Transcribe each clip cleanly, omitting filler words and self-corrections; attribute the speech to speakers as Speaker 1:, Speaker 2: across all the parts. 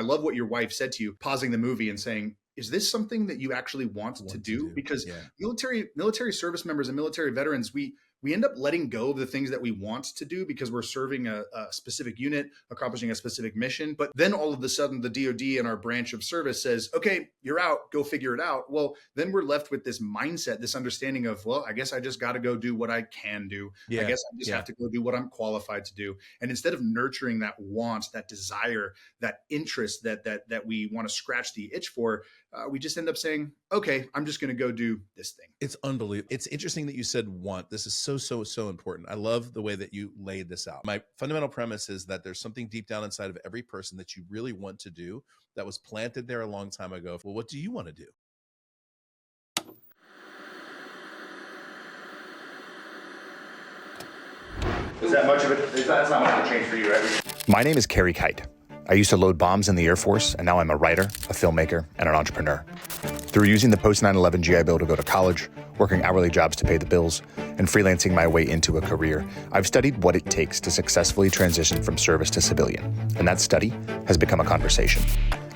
Speaker 1: love what your wife said to you, pausing the movie and saying, is this something that you actually want to do? Because military service members and military veterans, we end up letting go of the things that we want to do because we're serving a specific unit, accomplishing a specific mission. But then all of a sudden the DoD and our branch of service says, okay, you're out, go figure it out. Well, then we're left with this mindset, this understanding of, well, I guess I just got to go do what I can do. I guess I just have to go do what I'm qualified to do. And instead of nurturing that want, that desire, that interest that we want to scratch the itch for, we just end up saying, okay, I'm just going to go do this thing.
Speaker 2: It's unbelievable. It's interesting that you said want. This is so important. I love the way that you laid this out. My fundamental premise is that there's something deep down inside of every person that you really want to do that was planted there a long time ago. Well, what do you want to do?
Speaker 1: Is that much of it? That's not much of a change for you, right?
Speaker 3: My name is Carey Kight. I used to load bombs in the Air Force, and now I'm a writer, a filmmaker, and an entrepreneur. Through using the post-9/11 GI Bill to go to college, working hourly jobs to pay the bills, and freelancing my way into a career, I've studied what it takes to successfully transition from service to civilian, and that study has become a conversation.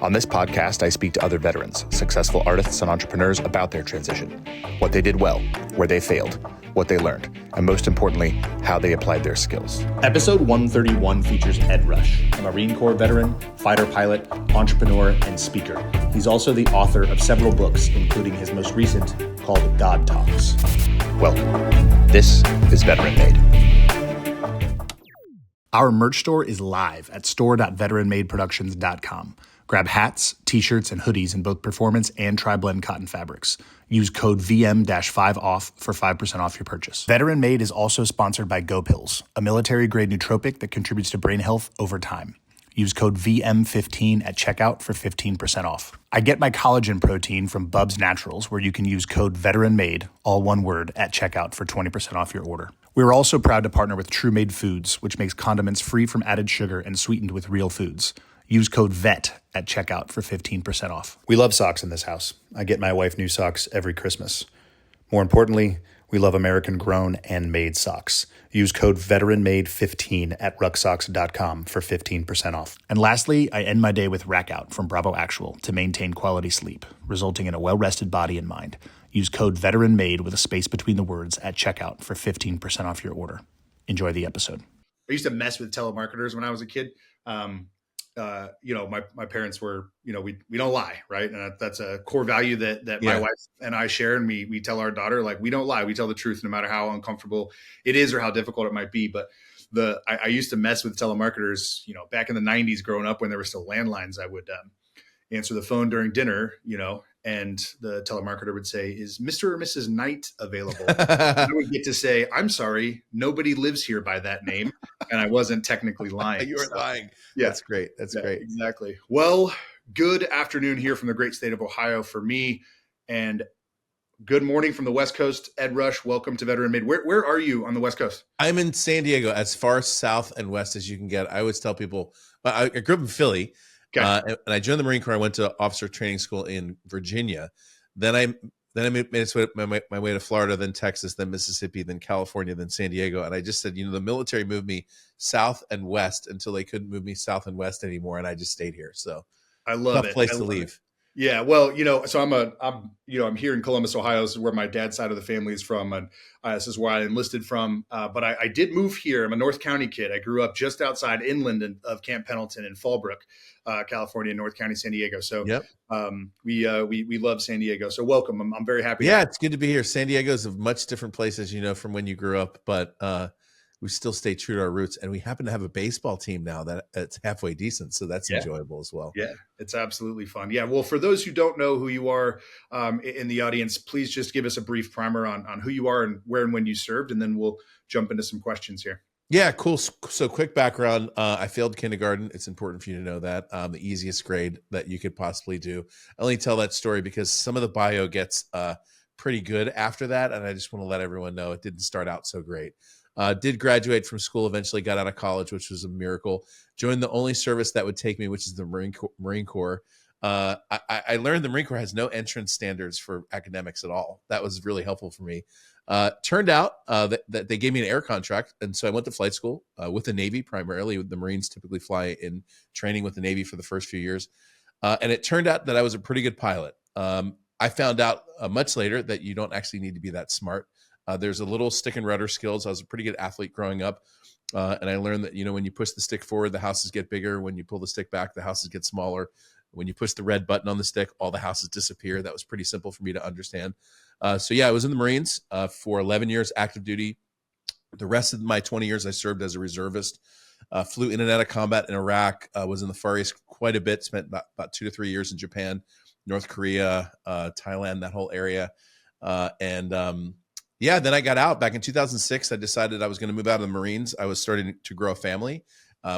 Speaker 3: On this podcast, I speak to other veterans, successful artists, and entrepreneurs about their transition, what they did well, where they failed, what they learned, and most importantly, how they applied their skills.
Speaker 4: Episode 131 features Ed Rush, a Marine Corps veteran, fighter pilot, entrepreneur, and speaker. He's also the author of several books, including his most recent called God Talks.
Speaker 3: Welcome. This is Veteran Made.
Speaker 4: Our merch store is live at store.veteranmadeproductions.com. Grab hats, t-shirts, and hoodies in both performance and tri-blend cotton fabrics. Use code VM-5OFF for 5% off your purchase. Veteran Made is also sponsored by GoPills, a military-grade nootropic that contributes to brain health over time. Use code VM15 at checkout for 15% off. I get my collagen protein from Bubs Naturals, where you can use code VETERANMADE, all one word, at checkout for 20% off your order. We're also proud to partner with True Made Foods, which makes condiments free from added sugar and sweetened with real foods. Use code VET at checkout for 15% off.
Speaker 3: We love socks in this house. I get my wife new socks every Christmas. More importantly, we love American-grown and made socks. Use code VETERANMADE15 at rucksocks.com for 15% off.
Speaker 4: And lastly, I end my day with Rack Out from Bravo Actual to maintain quality sleep, resulting in a well-rested body and mind. Use code VETERANMADE with a space between the words at checkout for 15% off your order. Enjoy the episode.
Speaker 1: I used to mess with telemarketers when I was a kid. My parents were, we don't lie, right? And that's a core value that my wife and I share. And we tell our daughter, like, we don't lie. We tell the truth, no matter how uncomfortable it is or how difficult it might be. But I used to mess with telemarketers, back in the 90s growing up when there were still landlines. I would answer the phone during dinner, and the telemarketer would say, is Mr. or Mrs. Knight available? I would get to say, I'm sorry, nobody lives here by that name. And I wasn't technically lying.
Speaker 2: You weren't lying.
Speaker 1: Yeah.
Speaker 2: That's great. That's great.
Speaker 1: Exactly. Well, good afternoon here from the great state of Ohio for me. And good morning from the West Coast. Ed Rush, welcome to Veteran Made. Where are you on the West Coast?
Speaker 2: I'm in San Diego, as far south and west as you can get. I always tell people, I grew up in Philly. Okay. And I joined the Marine Corps. I went to officer training school in Virginia. Then I made my way to Florida, then Texas, then Mississippi, then California, then San Diego. And I just said, the military moved me south and west until they couldn't move me south and west anymore, and I just stayed here. So
Speaker 1: I love
Speaker 2: tough place to leave.
Speaker 1: Yeah, well, so I'm here in Columbus, Ohio. This is where my dad's side of the family is from, and this is where I enlisted from. But I did move here. I'm a North County kid. I grew up just outside inland of Camp Pendleton in Fallbrook, California, North County, San Diego. So we love San Diego. So welcome. I'm very happy.
Speaker 2: Yeah, it's good to be here. San Diego is a much different place, as you know, from when you grew up, but we still stay true to our roots, and we happen to have a baseball team now that's halfway decent. So that's enjoyable as well.
Speaker 1: Yeah, it's absolutely fun. Yeah. Well, for those who don't know who you are in the audience, please just give us a brief primer on who you are and where and when you served, and then we'll jump into some questions here.
Speaker 2: Yeah, cool. So quick background. I failed kindergarten. It's important for you to know that. The easiest grade that you could possibly do. I only tell that story because some of the bio gets pretty good after that. And I just want to let everyone know it didn't start out so great. Did graduate from school, eventually got out of college, which was a miracle. Joined the only service that would take me, which is the Marine Corps. I learned the Marine Corps has no entrance standards for academics at all. That was really helpful for me. Turned out that they gave me an air contract. And so I went to flight school with the Navy primarily. The Marines typically fly in training with the Navy for the first few years. And it turned out that I was a pretty good pilot. I found out much later that you don't actually need to be that smart. There's a little stick and rudder skills. I was a pretty good athlete growing up. And I learned that, when you push the stick forward, the houses get bigger. When you pull the stick back, the houses get smaller. When you push the red button on the stick, all the houses disappear. That was pretty simple for me to understand. So yeah, I was in the Marines for 11 years, active duty. The rest of my 20 years, I served as a reservist. Flew in and out of combat in Iraq. Was in the Far East quite a bit. Spent about 2 to 3 years in Japan, North Korea, Thailand, that whole area. Yeah, then I got out back in 2006. I decided I was going to move out of the Marines. I was starting to grow a family.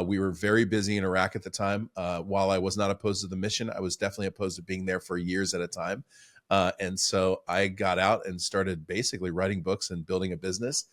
Speaker 2: We were very busy in Iraq at the time. While I was not opposed to the mission, I was definitely opposed to being there for years at a time. And so I got out and started basically writing books and building a business.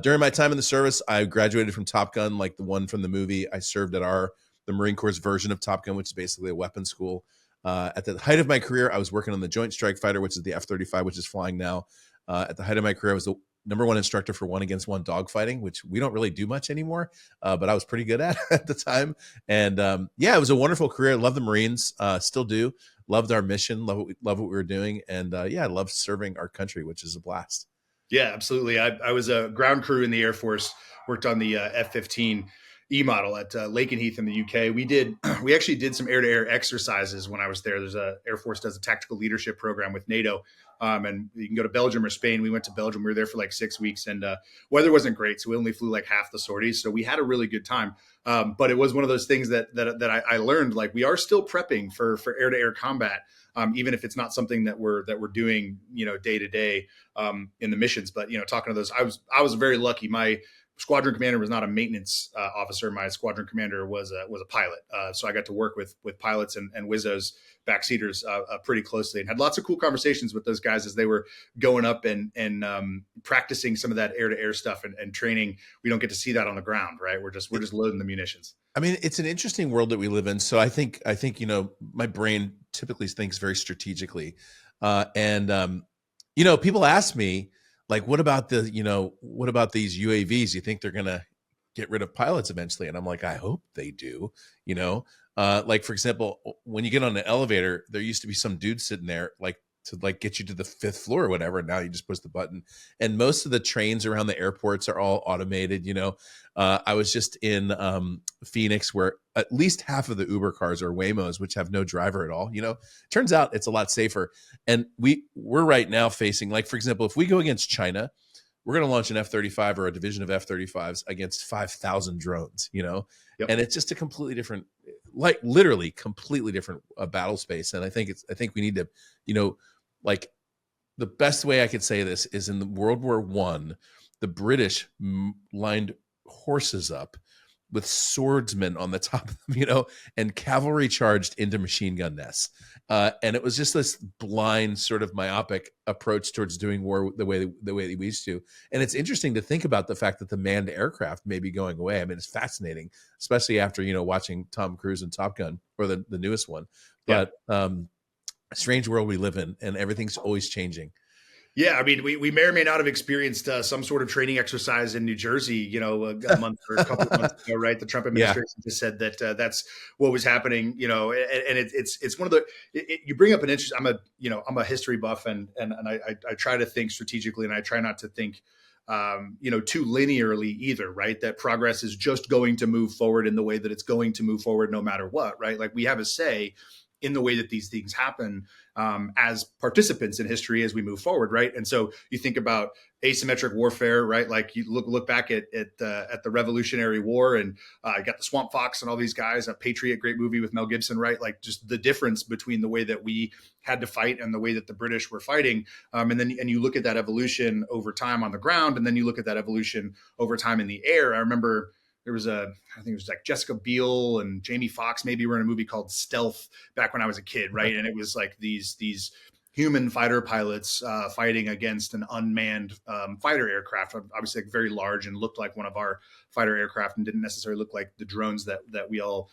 Speaker 2: During my time in the service, I graduated from Top Gun, like the one from the movie. I served at the Marine Corps' version of Top Gun, which is basically a weapons school. At the height of my career, I was working on the Joint Strike Fighter, which is the F-35, which is flying now. At the height of my career, I was the #1 instructor for 1-against-1 dogfighting, which we don't really do much anymore, but I was pretty good at the time. And yeah, it was a wonderful career. I love the Marines, still do. Loved our mission, love what we were doing. And yeah, I loved serving our country, which is a blast.
Speaker 1: Yeah, absolutely. I was a ground crew in the Air Force, worked on the F-15 E model at Lakenheath in the UK. We actually did some air-to-air exercises when I was there. Air Force does a tactical leadership program with NATO. And you can go to Belgium or Spain. We went to Belgium. We were there for like 6 weeks, and weather wasn't great, so we only flew like half the sorties. So we had a really good time. But it was one of those things that I learned. Like, we are still prepping for air-to-air combat, even if it's not something that we're doing, day to day in the missions. But talking to those, I was very lucky. My squadron commander was not a maintenance officer. My squadron commander was a pilot. So I got to work with pilots and WIZOs, backseaters, pretty closely, and had lots of cool conversations with those guys as they were going up and practicing some of that air-to-air stuff and training. We don't get to see that on the ground, right? We're just loading the munitions.
Speaker 2: I mean, it's an interesting world that we live in. So I think my brain typically thinks very strategically, and people ask me, like, what about these UAVs? You think they're going to get rid of pilots eventually? And I'm like, I hope they do. Like, for example, when you get on an elevator, there used to be some dude sitting there, like, to like get you to the 5th floor or whatever. And now you just push the button. And most of the trains around the airports are all automated. I was just in Phoenix, where at least half of the Uber cars are Waymos, which have no driver at all. Turns out it's a lot safer. And we're right now facing, like, for example, if we go against China, we're going to launch an F-35 or a division of F-35s against 5,000 drones, Yep. And it's just a completely different, like, literally completely different battle space. And I think we need to, like, the best way I could say this is in the World War I, the British lined horses up with swordsmen on the top of them, and cavalry charged into machine gun nests. And it was just this blind, sort of myopic approach towards doing war the way we used to. And it's interesting to think about the fact that the manned aircraft may be going away. I mean, it's fascinating, especially after, watching Tom Cruise and Top Gun, or the newest one. But a strange world we live in, and everything's always changing.
Speaker 1: Yeah, I mean, we may or may not have experienced some sort of training exercise in New Jersey, a month or a couple of months ago, right? The Trump administration just said that that's what was happening, and it's one of the. You bring up an interest. I'm a history buff, and I try to think strategically, and I try not to think, too linearly either, right? That progress is just going to move forward in the way that it's going to move forward, no matter what, right? Like, we have a say in the way that these things happen as participants in history as we move forward, right? And so you think about asymmetric warfare, right? Like, you look back at the Revolutionary War, and you got the Swamp Fox and all these guys. A Patriot, great movie with Mel Gibson, right? Like, just the difference between the way that we had to fight and the way that the British were fighting. And you look at that evolution over time on the ground, and then you look at that evolution over time in the air. I remember there was I think it was like Jessica Biel and Jamie Foxx maybe were in a movie called Stealth back when I was a kid, right? And it was like these human fighter pilots fighting against an unmanned fighter aircraft, obviously like very large and looked like one of our fighter aircraft, and didn't necessarily look like the drones that we all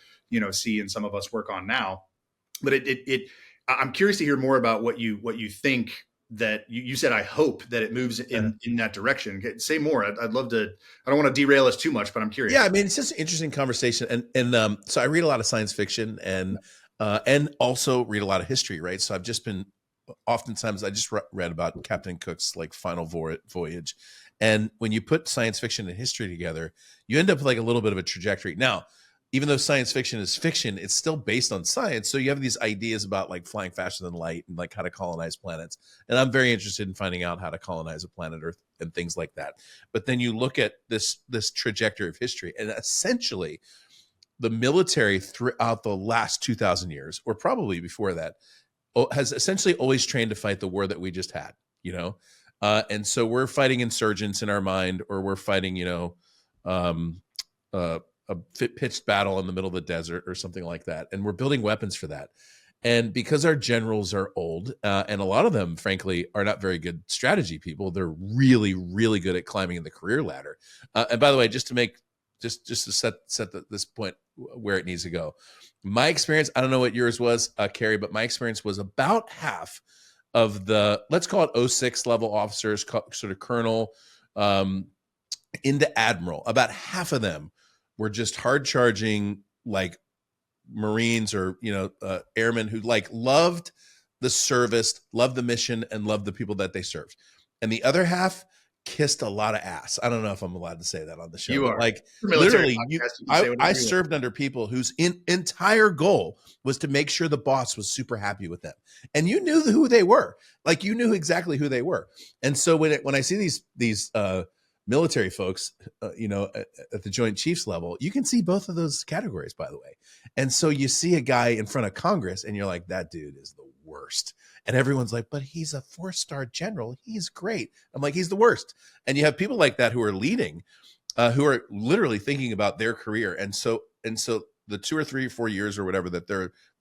Speaker 1: see and some of us work on now. But I'm curious to hear more about what you think that you said, I hope that it moves in that direction. Say more. I'd love to, I don't want to derail us too much, but I'm curious.
Speaker 2: Yeah. I mean, it's just an interesting conversation. And so I read a lot of science fiction and also read a lot of history. Right. So I've just been, oftentimes I just read about Captain Cook's like final voyage. And when you put science fiction and history together, you end up with like a little bit of a trajectory. Now, even though science fiction is fiction, it's still based on science. So you have these ideas about like flying faster than light and like how to colonize planets. And I'm very interested in finding out how to colonize a planet Earth and things like that. But then you look at this trajectory of history, and essentially the military throughout the last 2,000 years, or probably before that, has essentially always trained to fight the war that we just had, you know? And so we're fighting insurgents in our mind, or we're fighting, a pitched battle in the middle of the desert or something like that. And we're building weapons for that. And because our generals are old, and a lot of them, frankly, are not very good strategy people, they're really, really good at climbing in the career ladder. And by the way, just to set this point where it needs to go, my experience, I don't know what yours was, Carey, but my experience was about half of the, let's call it 06 level officers, sort of colonel, into admiral, about half of them were just hard charging, like Marines or, airmen who like loved the service, loved the mission, and loved the people that they served. And the other half kissed a lot of ass. I don't know if I'm allowed to say that on the show.
Speaker 1: You are.
Speaker 2: Like literally, I served under people whose entire goal was to make sure the boss was super happy with them. And you knew who they were. Like you knew exactly who they were. And so when I see these military folks, at the Joint Chiefs level, you can see both of those categories, by the way. And so you see a guy in front of Congress and you're like, that dude is the worst. And everyone's like, but he's a 4-star general. He's great. I'm like, he's the worst. And you have people like that who are leading, who are literally thinking about their career. And so the 2 or 3 or 4 years or whatever that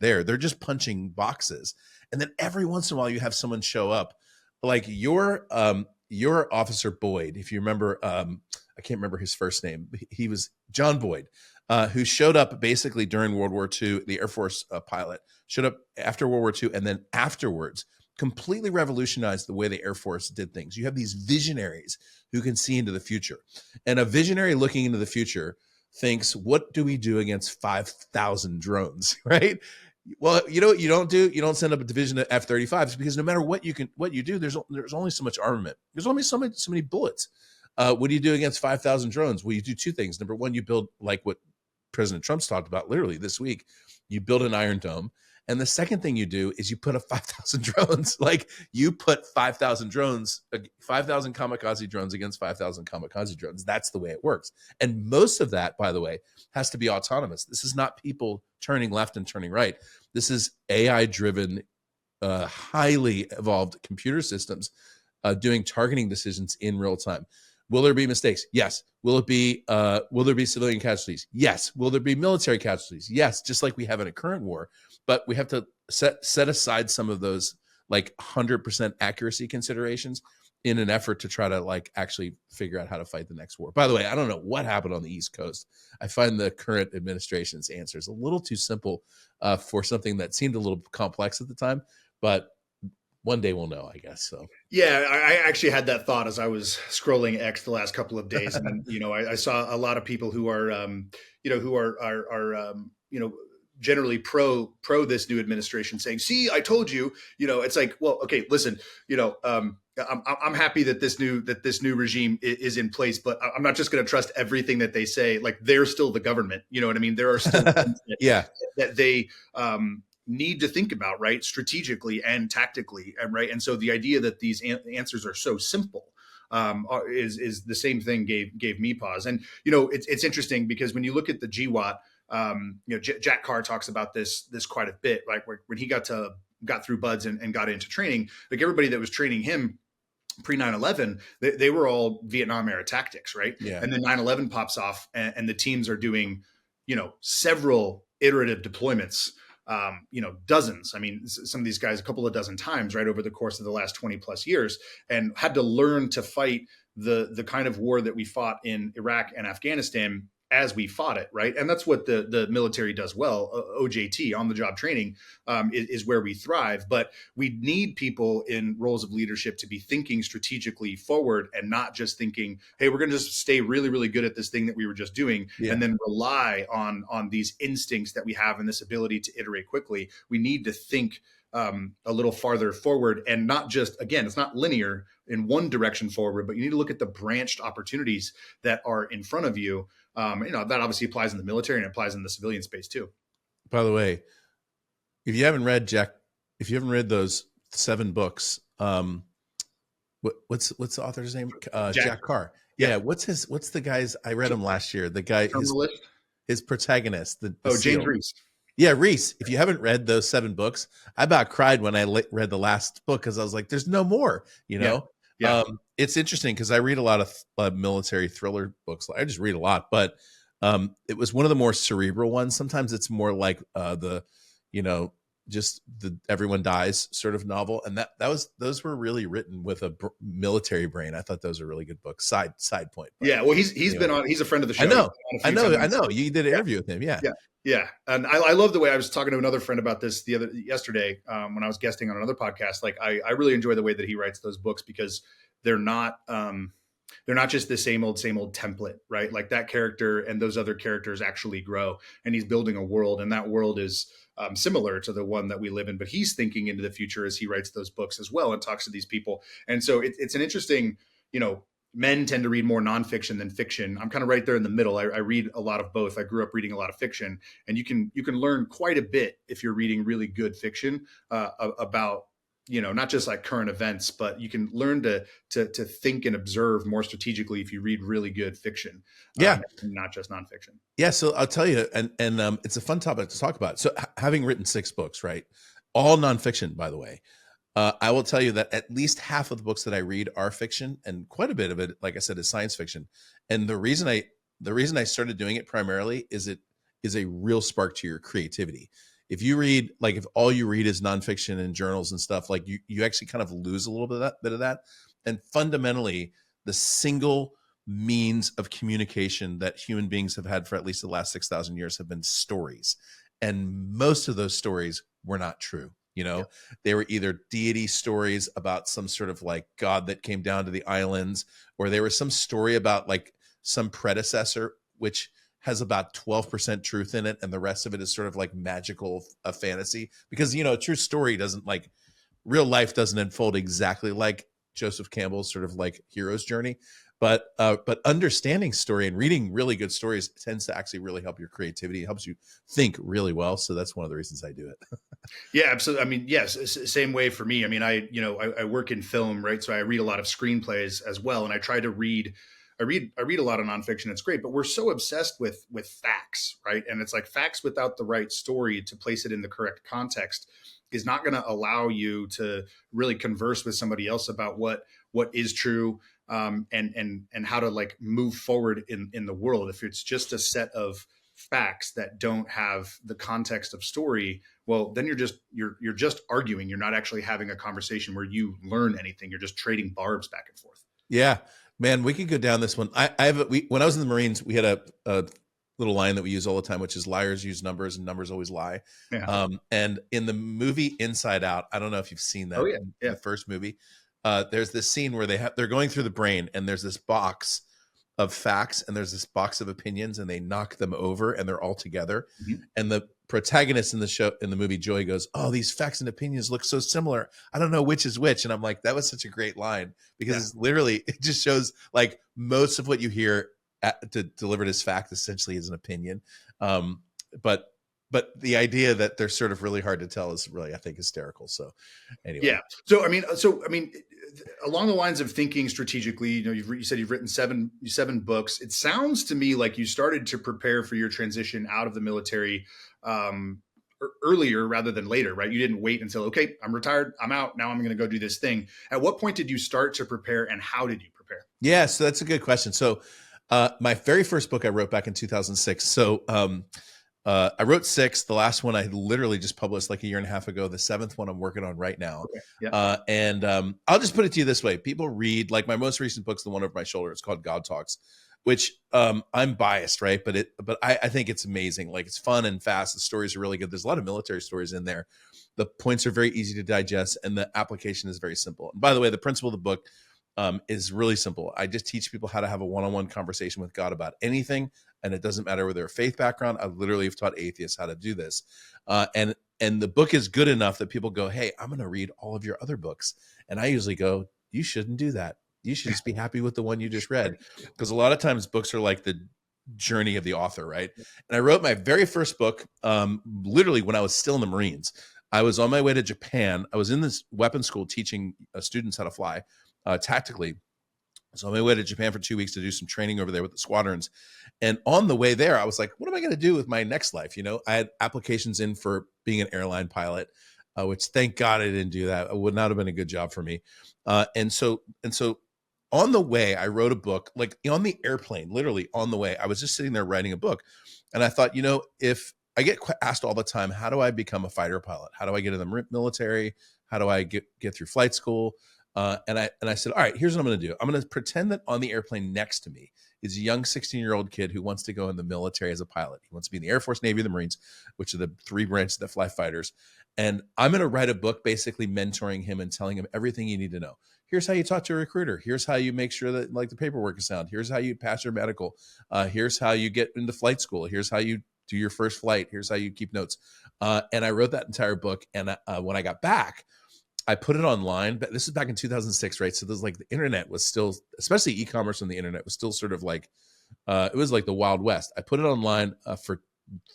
Speaker 2: they're just punching boxes. And then every once in a while you have someone show up like your Officer Boyd, if you remember, I can't remember his first name. He was John Boyd, who showed up basically during World War II, the Air Force pilot, showed up after World War II, and then afterwards completely revolutionized the way the Air Force did things. You have these visionaries who can see into the future. And a visionary looking into the future thinks, what do we do against 5,000 drones, right? Well, you know what you don't do? You don't send up a division of F-35s, because no matter what you do, there's only so much armament. There's only so many bullets. What do you do against 5,000 drones? Well, you do 2 things. Number one, you build like what President Trump's talked about literally this week. You build an Iron Dome. And the second thing you do is you put up 5,000 drones. Like you put 5,000 drones, 5,000 kamikaze drones against 5,000 kamikaze drones. That's the way it works. And most of that, by the way, has to be autonomous. This is not people turning left and turning right. This is AI-driven, highly evolved computer systems doing targeting decisions in real time. Will there be mistakes? Yes. Will there be civilian casualties? Yes. Will there be military casualties? Yes. Just like we have in a current war, but we have to set aside some of those like 100% accuracy considerations in an effort to try to like actually figure out how to fight the next war. By the way, I don't know what happened on the East Coast. I find the current administration's answers a little too simple for something that seemed a little complex at the time, but one day we'll know, I guess. So
Speaker 1: yeah, I actually had that thought as I was scrolling X the last couple of days, and I saw a lot of people who are, generally pro this new administration saying, "See, I told you." It's like, well, okay, listen, I'm happy that this new regime is in place, but I'm not just going to trust everything that they say. Like they're still the government. You know what I mean? There are still things that they need to think about, right, strategically and tactically, right. And so the idea that these answers are so simple is the same thing gave me pause. And it's interesting because when you look at the GWAT, Jack Carr talks about this quite a bit. Like when he got through BUDS and got into training, like everybody that was training him pre 9/11, they were all Vietnam era tactics, right?
Speaker 2: Yeah.
Speaker 1: And then 9/11 pops off, and the teams are doing several iterative deployments. Dozens. I mean, some of these guys, a couple of dozen times, right, over the course of the last 20 plus years, and had to learn to fight the kind of war that we fought in Iraq and Afghanistan as we fought it, right? And that's what the military does well. OJT, on the job training, is where we thrive. But we need people in roles of leadership to be thinking strategically forward and not just thinking, hey, we're going to just stay really, really good at this thing that we were just doing, and then rely on these instincts that we have and this ability to iterate quickly. We need to think a little farther forward, and not just, again, it's not linear in one direction forward, but you need to look at the branched opportunities that are in front of you. That obviously applies in the military and applies in the civilian space too.
Speaker 2: By the way, if you haven't read those 7 books, what's the author's name? Jack Carr. Yeah. What's the guy's? I read him last year. The guy, his protagonist,
Speaker 1: James Reese.
Speaker 2: Yeah, Reese. If you haven't read those 7 books, I about cried when I read the last book, because I was like, "There's no more." Yeah. It's interesting because I read a lot of military thriller books. I just read a lot, but it was one of the more cerebral ones. Sometimes it's more like just the everyone dies sort of novel, and those were really written with a military brain. I thought those were really good books. Side point.
Speaker 1: Yeah, well, he's been on. He's a friend of the show.
Speaker 2: I know. You did an interview with him.
Speaker 1: Yeah. And I love the way, I was talking to another friend about this yesterday when I was guesting on another podcast. Like I really enjoy the way that he writes those books, because they're not just the same old template, right? Like that character and those other characters actually grow, and he's building a world, and that world is similar to the one that we live in, but he's thinking into the future as he writes those books as well and talks to these people. And so it's an interesting, men tend to read more nonfiction than fiction. I'm kind of right there in the middle. I read a lot of both. I grew up reading a lot of fiction, and you can learn quite a bit if you're reading really good fiction about, not just like current events, but you can learn to think and observe more strategically if you read really good fiction. Not just nonfiction.
Speaker 2: Yeah. So I'll tell you, and it's a fun topic to talk about. So having written 6 books, right? All nonfiction, by the way. I will tell you that at least half of the books that I read are fiction, and quite a bit of it, like I said, is science fiction. And the reason I started doing it primarily is it is a real spark to your creativity. If you read, like if all you read is nonfiction and journals and stuff, like you actually kind of lose a little bit of that. And fundamentally, the single means of communication that human beings have had for at least the last 6,000 years have been stories. And most of those stories were not true. They were either deity stories about some sort of like god that came down to the islands, or there was some story about like some predecessor, which has about 12% truth in it, and the rest of it is sort of like magical fantasy. Because a true story doesn't, like, real life doesn't unfold exactly like Joseph Campbell's sort of like hero's journey. But understanding story and reading really good stories tends to actually really help your creativity. It helps you think really well. So that's one of the reasons I do it.
Speaker 1: Yeah, absolutely. I mean, yes, same way for me. I mean, I work in film, right? So I read a lot of screenplays as well, and I try to read. I read a lot of nonfiction. It's great, but we're so obsessed with facts, right? And it's like facts without the right story to place it in the correct context is not going to allow you to really converse with somebody else about what is true, and how to like move forward in the world. If it's just a set of facts that don't have the context of story, well, then you're just arguing. You're not actually having a conversation where you learn anything. You're just trading barbs back and forth.
Speaker 2: Yeah. Man, we could go down this one. When I was in the Marines, we had a little line that we use all the time, which is liars use numbers and numbers always lie. Yeah. And in the movie Inside Out, I don't know if you've seen that. In the first movie, there's this scene where they're going through the brain, and there's this box of facts and there's this box of opinions, and they knock them over and they're all together. Mm-hmm. And the protagonist in the movie, Joy, goes, "Oh, these facts and opinions look so similar. I don't know which is which." And I'm like, that was such a great line, because it's literally, it just shows like most of what you hear delivered as fact essentially is an opinion. But the idea that they're sort of really hard to tell is really, I think, hysterical. So anyway.
Speaker 1: Yeah. So I mean, along the lines of thinking strategically, you said you've written seven books. It sounds to me like you started to prepare for your transition out of the military earlier rather than later, right? You didn't wait until, okay, I'm retired, I'm out, now I'm going to go do this thing. At what point did you start to prepare, and how did you prepare?
Speaker 2: Yeah, so that's a good question. So my very first book I wrote back in 2006. So I wrote 6. The last one I literally just published like a year and a half ago. The 7th one I'm working on right now. Okay. Yeah. And I'll just put it to you this way. People read, like, my most recent book's the one over my shoulder. It's called God Talks. which I'm biased, right? But I think it's amazing. Like, it's fun and fast. The stories are really good. There's a lot of military stories in there. The points are very easy to digest, and the application is very simple. And by the way, the principle of the book is really simple. I just teach people how to have a one-on-one conversation with God about anything, and it doesn't matter whether they're a faith background. I literally have taught atheists how to do this, and the book is good enough that people go, "Hey, I'm going to read all of your other books," and I usually go, "You shouldn't do that. You should just be happy with the one you just read," because a lot of times books are like the journey of the author, right? And I wrote my very first book literally when I was still in the Marines. I was on my way to Japan. I was in this weapons school teaching students how to fly tactically. So on my way to Japan for 2 weeks to do some training over there with the squadrons. And on the way there, I was like, what am I going to do with my next life? You know, I had applications in for being an airline pilot, which thank God I didn't do that. It would not have been a good job for me. And so on the way, I wrote a book, like on the airplane, literally on the way. I was just sitting there writing a book. And I thought, you know, if I get asked all the time, how do I become a fighter pilot? How do I get in the military? How do I get through flight school? And I said, all right, here's what I'm going to do. I'm going to pretend that on the airplane next to me is a young 16-year-old kid who wants to go in the military as a pilot. He wants to be in the Air Force, Navy, or the Marines, which are the three branches that fly fighters. And I'm going to write a book basically mentoring him and telling him everything you need to know. Here's how you talk to a recruiter. Here's how you make sure that like the paperwork is sound. Here's how you pass your medical. Here's how you get into flight school. Here's how you do your first flight. Here's how you keep notes. And I wrote that entire book. And when I got back, I put it online, but this is back in 2006, right? So there's like the internet was still, especially e-commerce on the internet was still sort of like, it was like the Wild West. I put it online for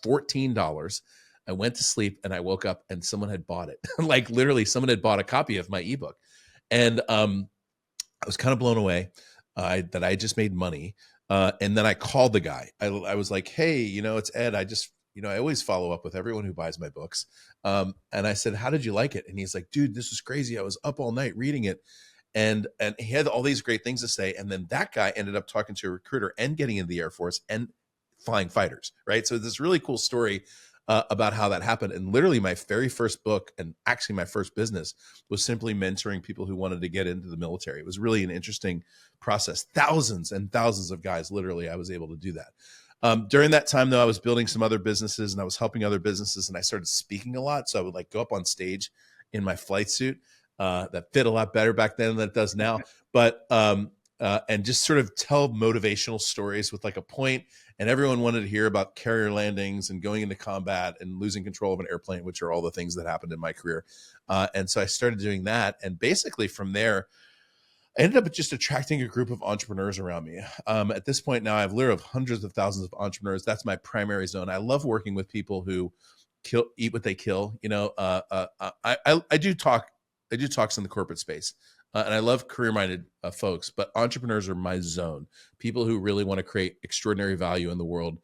Speaker 2: $14. I went to sleep and I woke up and someone had bought it. Like literally someone had bought a copy of my ebook. And I was kind of blown away that I just made money. And then I called the guy. I was like, hey, you know, it's Ed. I always follow up with everyone who buys my books. And I said, how did you like it? And he's like, dude, this was crazy. I was up all night reading it. And he had all these great things to say. And then that guy ended up talking to a recruiter and getting into the Air Force and flying fighters, right? So this really cool story about how that happened. And literally my very first book, and actually my first business, was simply mentoring people who wanted to get into the military. It was really an interesting process. Thousands and thousands of guys, literally, I was able to do that. During that time, though, I was building some other businesses and I was helping other businesses, and I started speaking a lot. So I would like go up on stage in my flight suit that fit a lot better back then than it does now. But and just sort of tell motivational stories with like a point. And everyone wanted to hear about carrier landings and going into combat and losing control of an airplane, which are all the things that happened in my career. And so I started doing that. And basically from there, I ended up just attracting a group of entrepreneurs around me. At this point now, I've literally hundreds of thousands of entrepreneurs. That's my primary zone. I love working with people who eat what they kill. You know, I do talks in the corporate space. And I love career-minded folks, but entrepreneurs are my zone. People who really want to create extraordinary value in the world.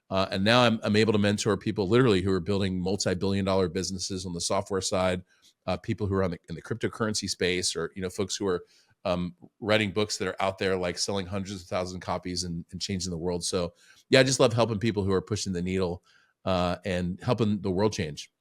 Speaker 2: And now I'm able to mentor people literally who are building multi-billion-dollar businesses on the software side, people who are in the cryptocurrency space, or folks who are writing books that are out there like selling hundreds of thousands of copies and changing the world. So yeah, I just love helping people who are pushing the needle and helping the world change.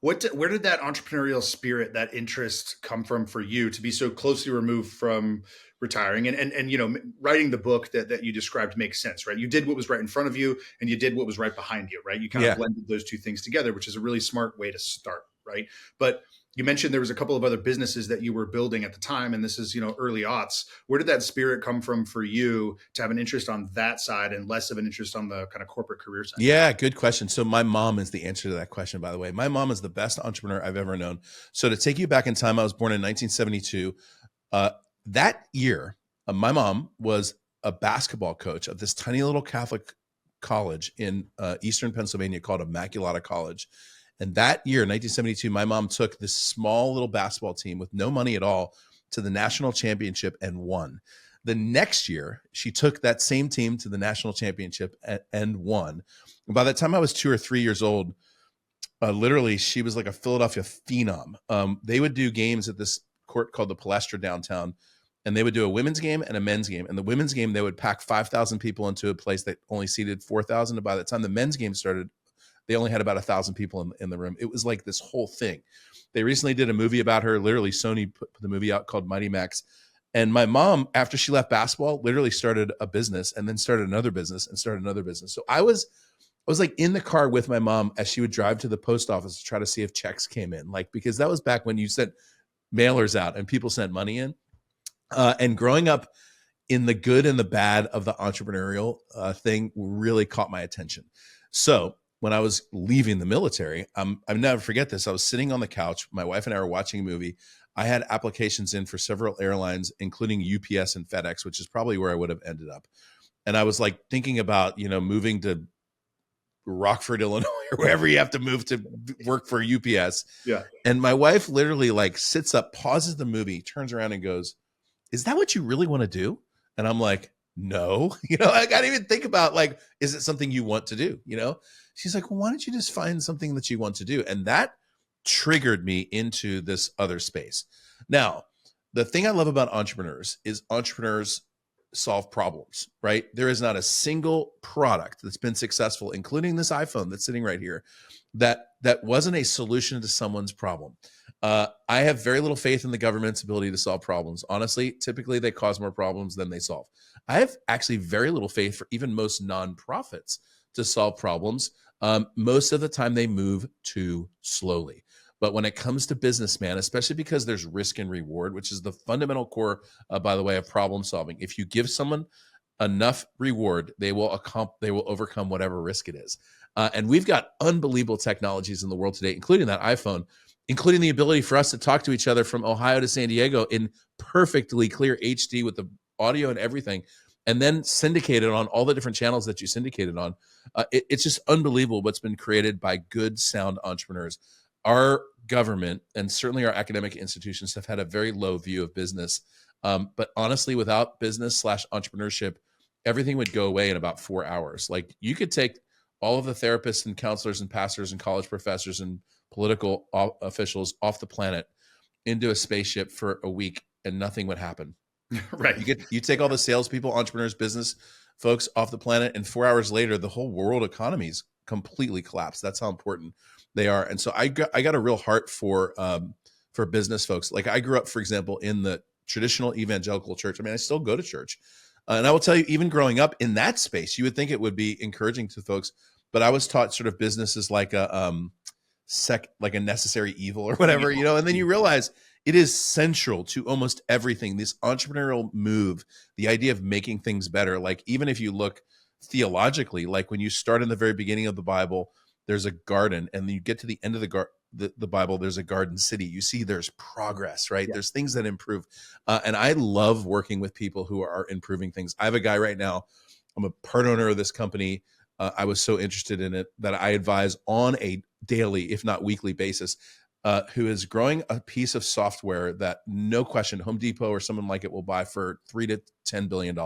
Speaker 1: Where did that entrepreneurial spirit, that interest come from for you to be so closely removed from retiring and writing the book that you described makes sense, right? You did what was right in front of you and you did what was right behind you, right? You kind of blended those two things together, which is a really smart way to start, right? But you mentioned there was a couple of other businesses that you were building at the time, and this is, early aughts. Where did that spirit come from for you to have an interest on that side and less of an interest on the kind of corporate career side?
Speaker 2: Yeah, good question. So my mom is the answer to that question, by the way. My mom is the best entrepreneur I've ever known. So to take you back in time, I was born in 1972. That year, my mom was a basketball coach of this tiny little Catholic college in Eastern Pennsylvania called Immaculata College. And that year, 1972, my mom took this small little basketball team with no money at all to the national championship and won. The next year, she took that same team to the national championship and won. And by the time I was 2 or 3 years old, literally, she was like a Philadelphia phenom. They would do games at this court called the Palestra downtown, and they would do a women's game and a men's game. And the women's game, they would pack 5,000 people into a place that only seated 4,000. And by the time the men's game started, they only had about 1,000 people in the room. It was like this whole thing. They recently did a movie about her. Literally, Sony put the movie out called Mighty Max. And my mom, after she left basketball, literally started a business and then started another business and started another business. So I was like in the car with my mom as she would drive to the post office to try to see if checks came in, like, because that was back when you sent mailers out and people sent money in. And growing up in the good and the bad of the entrepreneurial thing really caught my attention. So when I was leaving the military, I'll never forget this. I was sitting on the couch. My wife and I were watching a movie. I had applications in for several airlines, including UPS and FedEx, which is probably where I would have ended up. And I was like thinking about, moving to Rockford, Illinois, or wherever you have to move to work for UPS.
Speaker 1: Yeah.
Speaker 2: And my wife literally like sits up, pauses the movie, turns around and goes, "Is that what you really want to do?" And I'm like, "No." I got to even think about, like, is it something you want to do? She's like, "Well, why don't you just find something that you want to do?" And that triggered me into this other space. Now, the thing I love about entrepreneurs is entrepreneurs solve problems, right? There is not a single product that's been successful, including this iPhone that's sitting right here, that wasn't a solution to someone's problem. I have very little faith in the government's ability to solve problems. Honestly, typically they cause more problems than they solve. I have actually very little faith for even most nonprofits to solve problems. Most of the time they move too slowly. But when it comes to businessman, especially because there's risk and reward, which is the fundamental core, by the way, of problem solving. If you give someone enough reward, they will overcome whatever risk it is. And we've got unbelievable technologies in the world today, including that iPhone, including the ability for us to talk to each other from Ohio to San Diego in perfectly clear HD with the audio and everything, and then syndicated on all the different channels that you syndicated on. It's just unbelievable what's been created by good, sound entrepreneurs. Our government and certainly our academic institutions have had a very low view of business. But honestly, without business / entrepreneurship, everything would go away in about 4 hours. Like, you could take all of the therapists and counselors and pastors and college professors and political officials off the planet into a spaceship for a week and nothing would happen.
Speaker 1: Right.
Speaker 2: You take all the salespeople, entrepreneurs, business folks off the planet, and 4 hours later, the whole world economies completely collapsed. That's how important they are. And so I got a real heart for business folks. Like, I grew up, for example, in the traditional evangelical church. I mean, I still go to church. And I will tell you, even growing up in that space, you would think it would be encouraging to folks, but I was taught sort of business is like a necessary evil or whatever, and then you realize it is central to almost everything. This entrepreneurial move, the idea of making things better. Like, even if you look theologically, like when you start in the very beginning of the Bible, there's a garden, and then you get to the end of the Bible, there's a garden city. You see there's progress, right? Yeah. There's things that improve. And I love working with people who are improving things. I have a guy right now, I'm a part owner of this company. I was so interested in it that I advise on a daily, if not weekly basis, who is growing a piece of software that, no question, Home Depot or someone like it will buy for $3 to $10 billion.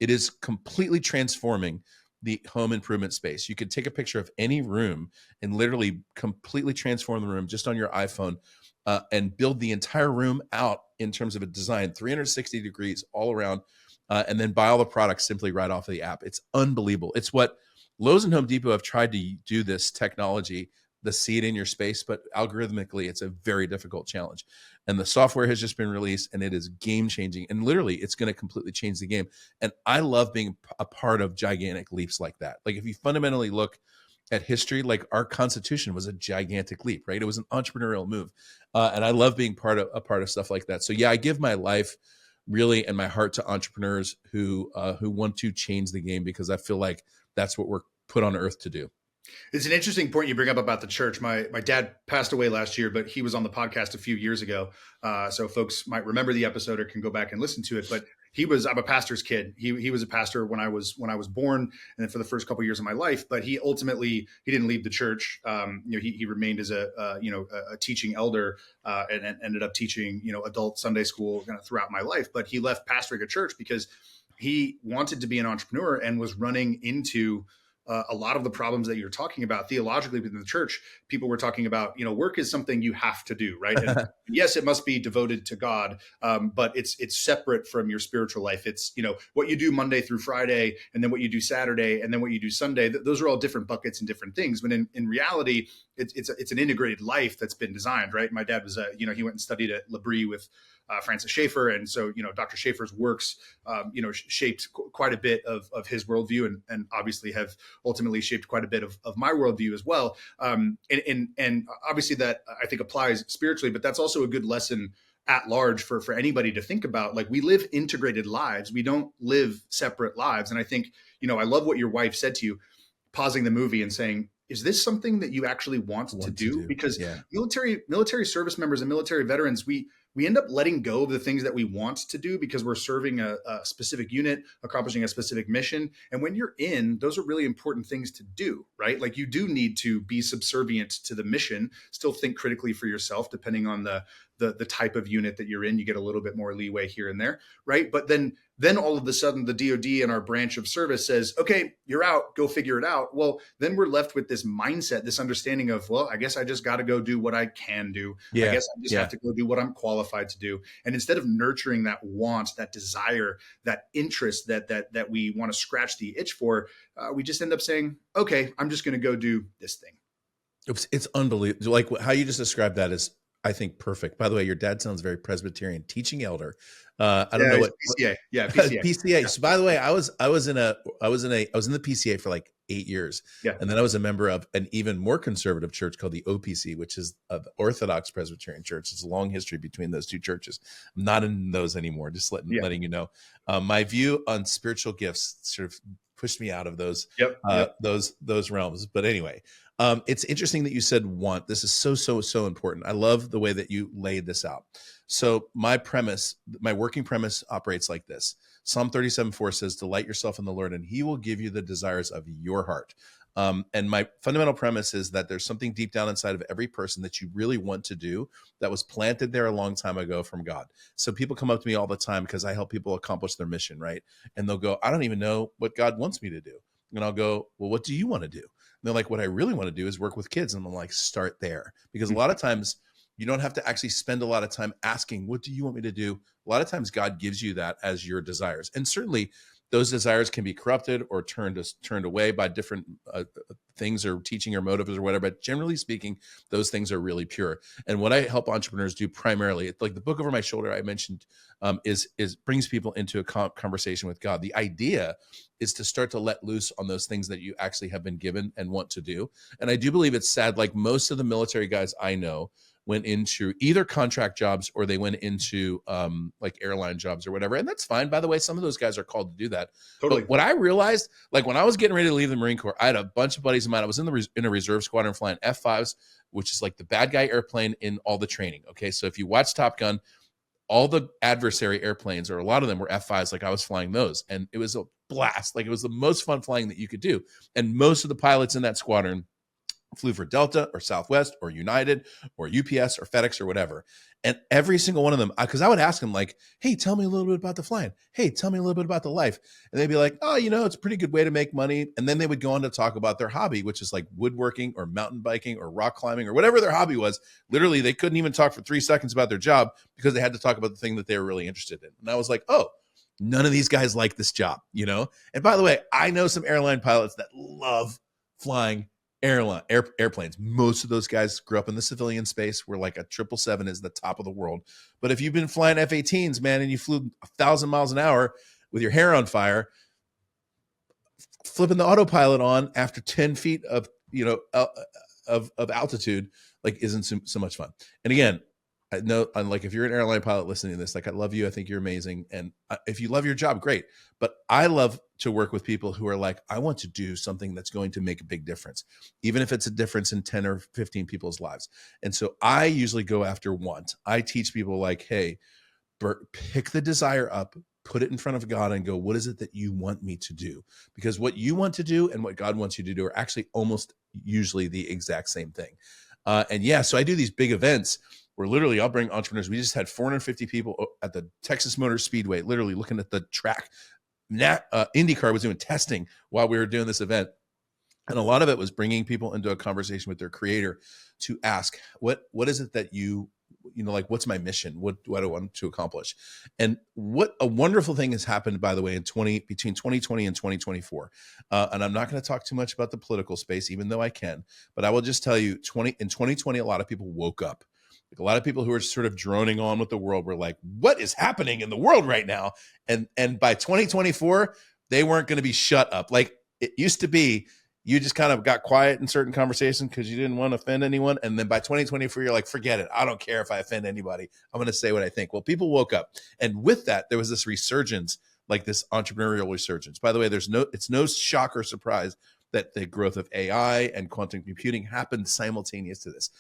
Speaker 2: It is completely transforming the home improvement space. You could take a picture of any room and literally completely transform the room just on your iPhone and build the entire room out in terms of a design, 360 degrees all around, and then buy all the products simply right off of the app. It's unbelievable. It's what Lowe's and Home Depot have tried to do, this technology, the see it in your space, but algorithmically, it's a very difficult challenge. And the software has just been released, and it is game changing. And literally, it's going to completely change the game. And I love being a part of gigantic leaps like that. Like, if you fundamentally look at history, like, our Constitution was a gigantic leap, right? It was an entrepreneurial move. And I love being a part of stuff like that. So yeah, I give my life really and my heart to entrepreneurs who want to change the game, because I feel like that's what we're put on earth to do.
Speaker 1: It's an interesting point you bring up about the church. My dad passed away last year, but he was on the podcast a few years ago. So folks might remember the episode or can go back and listen to it. But I'm a pastor's kid. He was a pastor when I was born, and then for the first couple of years of my life. But he didn't leave the church. He remained as a teaching elder and ended up teaching adult Sunday school kind of throughout my life. But he left pastoring a church because he wanted to be an entrepreneur and was running into a lot of the problems that you're talking about theologically within the church. People were talking about, work is something you have to do, right? And yes, it must be devoted to God, but it's separate from your spiritual life. It's, what you do Monday through Friday, and then what you do Saturday, and then what you do Sunday. Those are all different buckets and different things. But in reality, it's an integrated life that's been designed, right? My dad was he went and studied at L'Abri with Francis Schaeffer, and so Dr. Schaeffer's works shaped quite a bit of his worldview, and obviously have ultimately shaped quite a bit of my worldview as well. And obviously that I think applies spiritually, but that's also a good lesson at large for anybody to think about. Like, we live integrated lives. We don't live separate lives. And I think, I love what your wife said to you, pausing the movie and saying, is this something that you actually want to do? Because military service members and military veterans, we end up letting go of the things that we want to do because we're serving a specific unit, accomplishing a specific mission. And when you're in, those are really important things to do, right? Like, you do need to be subservient to the mission, still think critically for yourself, depending on the type of unit that you're in. You get a little bit more leeway here and there, right? But then all of a sudden the DoD and our branch of service says, okay, you're out, go figure it out. Well, then we're left with this mindset, this understanding of, well, I guess I just got to go do what I can do. I guess I just have to go do what I'm qualified to do. And instead of nurturing that want, that desire, that interest that we want to scratch the itch for, we just end up saying, okay, I'm just going to go do this thing.
Speaker 2: It's unbelievable. Like how you just described that is, I think, perfect. By the way, your dad sounds very Presbyterian, teaching elder. I don't know what
Speaker 1: PCA. Yeah, PCA.
Speaker 2: PCA. Yeah. So by the way, I was in the PCA for like 8 years.
Speaker 1: Yeah.
Speaker 2: And then I was a member of an even more conservative church called the OPC, which is the Orthodox Presbyterian Church. It's a long history between those two churches. I'm not in those anymore. Just letting you know. My view on spiritual gifts sort of pushed me out of those those realms. But anyway, it's interesting that you said want. This is so important. I love the way that you laid this out. So my working premise operates like this. Psalm 37:4 says, delight yourself in the Lord and he will give you the desires of your heart. And my fundamental premise is that there's something deep down inside of every person that you really want to do that was planted there a long time ago from God. So people come up to me all the time because I help people accomplish their mission, right? And they'll go, I don't even know what God wants me to do. And I'll go, well, what do you want to do? And they're like, what I really want to do is work with kids. And I'm like, start there. Because a lot of times you don't have to actually spend a lot of time asking, what do you want me to do? A lot of times God gives you that as your desires. And certainly those desires can be corrupted or turned away by different things or teaching or motives or whatever. But generally speaking, those things are really pure. And what I help entrepreneurs do primarily, like the book over my shoulder I mentioned, is brings people into a conversation with God. The idea is to start to let loose on those things that you actually have been given and want to do. And I do believe it's sad, like most of the military guys I know went into either contract jobs or they went into like airline jobs or whatever. And that's fine. By the way, some of those guys are called to do that.
Speaker 1: Totally.
Speaker 2: But what I realized, like when I was getting ready to leave the Marine Corps, I had a bunch of buddies of mine. I was in a reserve squadron flying F-5s, which is like the bad guy airplane in all the training. Okay. So if you watch Top Gun, all the adversary airplanes, or a lot of them were F-5s, like I was flying those. And it was a blast. Like it was the most fun flying that you could do. And most of the pilots in that squadron flew for Delta or Southwest or United or UPS or FedEx or whatever. And every single one of them, because I would ask them like, hey, tell me a little bit about the flying. Hey, tell me a little bit about the life. And they'd be like, oh, it's a pretty good way to make money. And then they would go on to talk about their hobby, which is like woodworking or mountain biking or rock climbing or whatever their hobby was. Literally, they couldn't even talk for 3 seconds about their job because they had to talk about the thing that they were really interested in. And I was like, oh, none of these guys like this job, And by the way, I know some airline pilots that love flying airplanes. Most of those guys grew up in the civilian space where like a 777 is the top of the world. But if you've been flying F-18s, man, and you flew 1,000 miles an hour with your hair on fire, flipping the autopilot on after 10 feet of altitude, like isn't so much fun. And again, I know, like if you're an airline pilot listening to this, like I love you. I think you're amazing. And if you love your job, great. But I love to work with people who are like, I want to do something that's going to make a big difference, even if it's a difference in 10 or 15 people's lives. And so I usually go after want. I teach people like, hey, Bert, pick the desire up, put it in front of God and go, what is it that you want me to do? Because what you want to do and what God wants you to do are actually almost usually the exact same thing. So I do these big events where literally I'll bring entrepreneurs. We just had 450 people at the Texas Motor Speedway, literally looking at the track. IndyCar was doing testing while we were doing this event. And a lot of it was bringing people into a conversation with their creator to ask, what is it that you like, what's my mission? What do I want to accomplish? And what a wonderful thing has happened, by the way, between 2020 and 2024. And I'm not going to talk too much about the political space, even though I can, but I will just tell you, in 2020, a lot of people woke up. Like, a lot of people who are sort of droning on with the world were like, what is happening in the world right now? And by 2024, they weren't going to be shut up. Like it used to be, you just kind of got quiet in certain conversations because you didn't want to offend anyone. And then by 2024, you're like, forget it. I don't care if I offend anybody. I'm going to say what I think. Well, people woke up. And with that, there was this resurgence, like this entrepreneurial resurgence. By the way, it's no shock or surprise that the growth of AI and quantum computing happened simultaneous to this.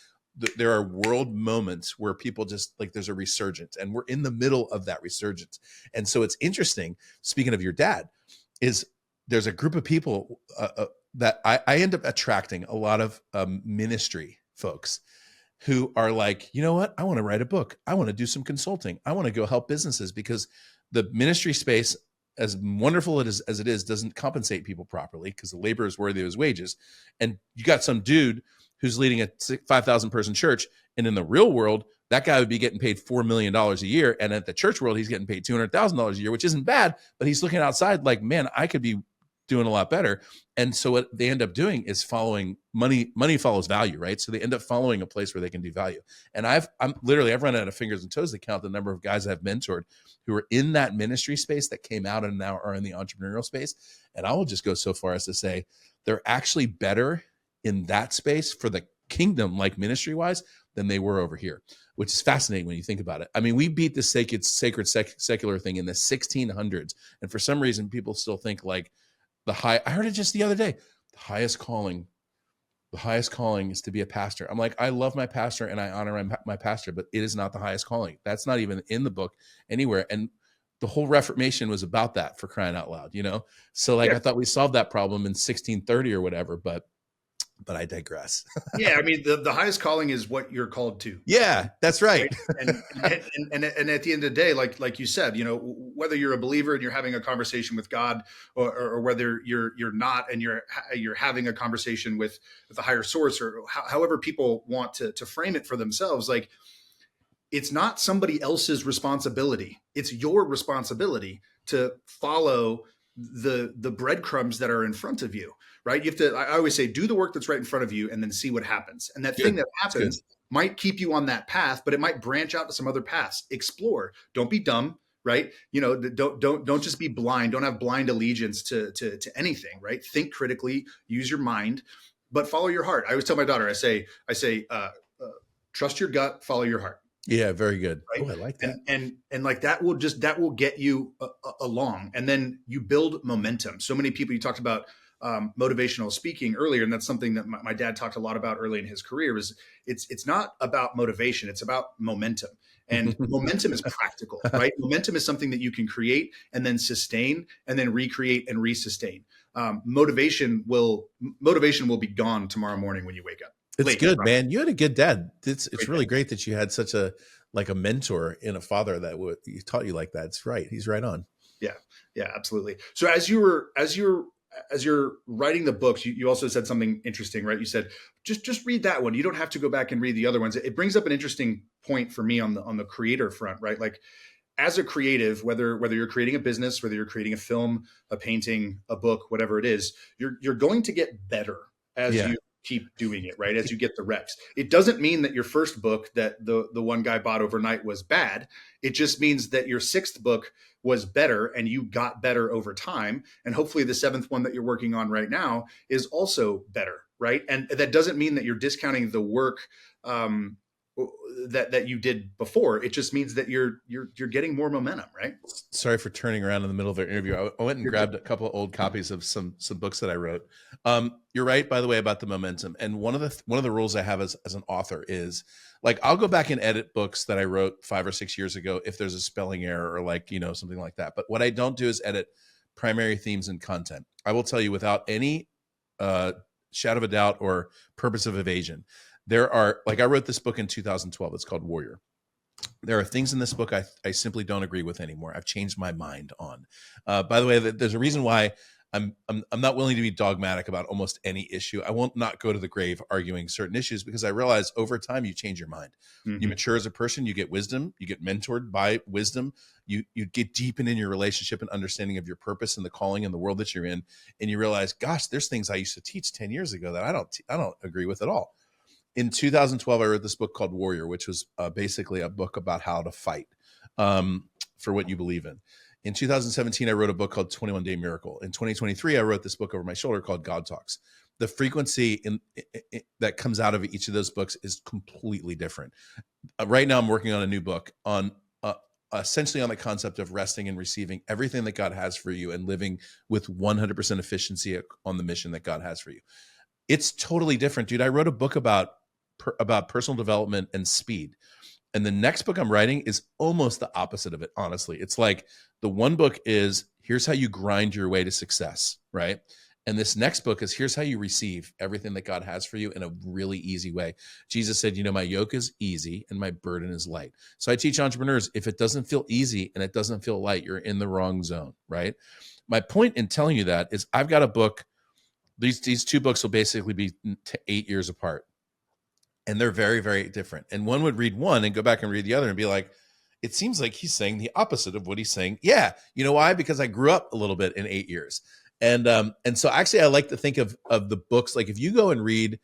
Speaker 2: There are world moments where people just like, there's a resurgence, and we're in the middle of that resurgence. And so it's interesting, speaking of your dad, is there's a group of people that I end up attracting a lot of ministry folks who are like, you know what? I want to write a book. I want to do some consulting. I want to go help businesses, because the ministry space, as wonderful as it is, doesn't compensate people properly because the labor is worthy of his wages. And you got some dude who's leading a 5,000 person church. And in the real world, that guy would be getting paid $4 million a year. And at the church world, he's getting paid $200,000 a year, which isn't bad, but he's looking outside like, man, I could be doing a lot better. And so what they end up doing is following money. Money follows value, right? So they end up following a place where they can do value. And I've run out of fingers and toes to count the number of guys I've mentored who are in that ministry space that came out and now are in the entrepreneurial space. And I will just go so far as to say they're actually better in that space for the kingdom, like ministry wise, than they were over here, which is fascinating when you think about it. I mean, we beat the sacred secular thing in the 1600s. And for some reason, people still think like I heard it just the other day, the highest calling is to be a pastor. I'm like, I love my pastor and I honor my pastor, but it is not the highest calling. That's not even in the book anywhere. And the whole Reformation was about that, for crying out loud, you know? So like, yeah. I thought we solved that problem in 1630 or whatever, but I digress.
Speaker 1: Yeah. I mean, the highest calling is what you're called to.
Speaker 2: Yeah, that's right.
Speaker 1: And at the end of the day, like you said, you know, whether you're a believer and you're having a conversation with God, or whether you're not, and you're having a conversation with a higher source, or however people want to frame it for themselves, like, it's not somebody else's responsibility. It's your responsibility to follow the breadcrumbs that are in front of you, right? You have to, I always say, do the work that's right in front of you and then see what happens. And that thing that happens might keep you on that path, but it might branch out to some other paths. Explore. Don't be dumb, right? You know, don't just be blind. Don't have blind allegiance to anything, right? Think critically, use your mind, but follow your heart. I always tell my daughter, I say, trust your gut, follow your heart.
Speaker 2: Yeah, very good.
Speaker 1: Right?
Speaker 2: Oh, I like that.
Speaker 1: And like that will get you along, and then you build momentum. So many people, you talked about motivational speaking earlier, and that's something that my dad talked a lot about early in his career. Is it's not about motivation, it's about momentum. And momentum is practical, right? Momentum is something that you can create and then sustain and then recreate and resustain. Motivation will be gone tomorrow morning when you wake up.
Speaker 2: It's good, man. You had a good dad. It's really great that you had such a mentor in a father that taught you like that. It's right. He's right on.
Speaker 1: Yeah, absolutely. So as you're writing the books, you also said something interesting, right? You said, just read that one. You don't have to go back and read the other ones. It brings up an interesting point for me on the creator front, right? Like, as a creative, whether you're creating a business, whether you're creating a film, a painting, a book, whatever it is, you're going to get better as you keep doing it, right? As you get the reps. It doesn't mean that your first book that the one guy bought overnight was bad. It just means that your sixth book was better and you got better over time. And hopefully the seventh one that you're working on right now is also better, right? And that doesn't mean that you're discounting the work that you did before. It just means that you're getting more momentum, right?
Speaker 2: Sorry for turning around in the middle of our interview. I went and grabbed a couple of old copies of some books that I wrote. You're right, by the way, about the momentum. And one of the rules I have as an author is, like, I'll go back and edit books that I wrote 5 or 6 years ago if there's a spelling error or something like that. But what I don't do is edit primary themes and content. I will tell you, without any shadow of a doubt or purpose of evasion, there are, like, I wrote this book in 2012. It's called Warrior. There are things in this book I simply don't agree with anymore. I've changed my mind on. By the way, there's a reason why I'm not willing to be dogmatic about almost any issue. I won't not go to the grave arguing certain issues, because I realize over time you change your mind. You mature as a person, you get wisdom, you get mentored by wisdom, you get deepen in your relationship and understanding of your purpose and the calling and the world that you're in, and you realize, gosh, there's things I used to teach 10 years ago that I don't agree with at all. In 2012, I wrote this book called Warrior, which was basically a book about how to fight for what you believe in. In 2017, I wrote a book called 21 Day Miracle. In 2023, I wrote this book over my shoulder called God Talks. The frequency that comes out of each of those books is completely different. Right now, I'm working on a new book on essentially on the concept of resting and receiving everything that God has for you and living with 100% efficiency on the mission that God has for you. It's totally different, dude. I wrote a book about personal development and speed. And the next book I'm writing is almost the opposite of it, honestly. It's like the one book is, here's how you grind your way to success, right? And this next book is, here's how you receive everything that God has for you in a really easy way. Jesus said, my yoke is easy and my burden is light. So I teach entrepreneurs, if it doesn't feel easy and it doesn't feel light, you're in the wrong zone, right? My point in telling you that is I've got a book. These two books will basically be 8 years apart. And they're very, very different. And one would read one and go back and read the other and be like, it seems like he's saying the opposite of what he's saying. Yeah. You know why? Because I grew up a little bit in 8 years. And so actually I like to think of the books, like if you go and read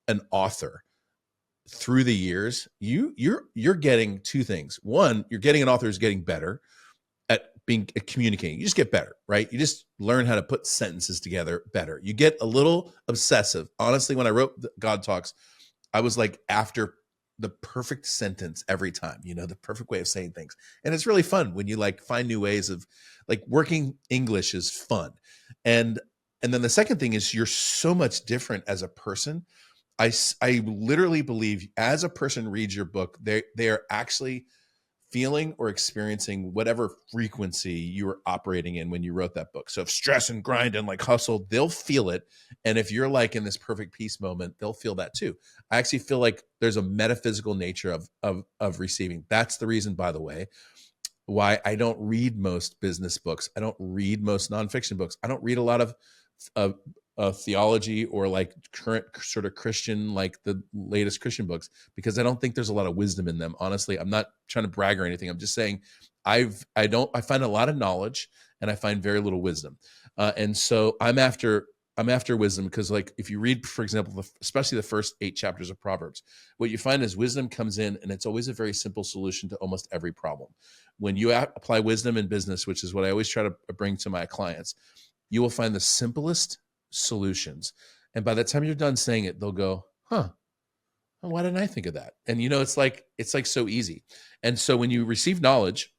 Speaker 2: an author through the years, you're getting two things. One, you're getting an author who's getting better at communicating. You just get better, right? You just learn how to put sentences together better. You get a little obsessive. Honestly, when I wrote God Talks, I was like after the perfect sentence every time, the perfect way of saying things. And it's really fun when you like find new ways of like working English is fun. And then the second thing is you're so much different as a person. I literally believe as a person reads your book, they are actually feeling or experiencing whatever frequency you were operating in when you wrote that book. So if stress and grind and like hustle, they'll feel it. And if you're like in this perfect peace moment, they'll feel that too. I actually feel like there's a metaphysical nature of receiving. That's the reason, by the way, why I don't read most business books. I don't read most nonfiction books. I don't read a lot of theology or like current sort of Christian, like the latest Christian books, because I don't think there's a lot of wisdom in them. Honestly, I'm not trying to brag or anything. I'm just saying I find a lot of knowledge and I find very little wisdom. And so I'm after wisdom, because like if you read, for example, especially the first 8 chapters of Proverbs, what you find is wisdom comes in and it's always a very simple solution to almost every problem. When you apply wisdom in business, which is what I always try to bring to my clients, you will find the simplest solutions. And by the time you're done saying it, they'll go, huh, why didn't I think of that? And it's like so easy. And so when you receive knowledge,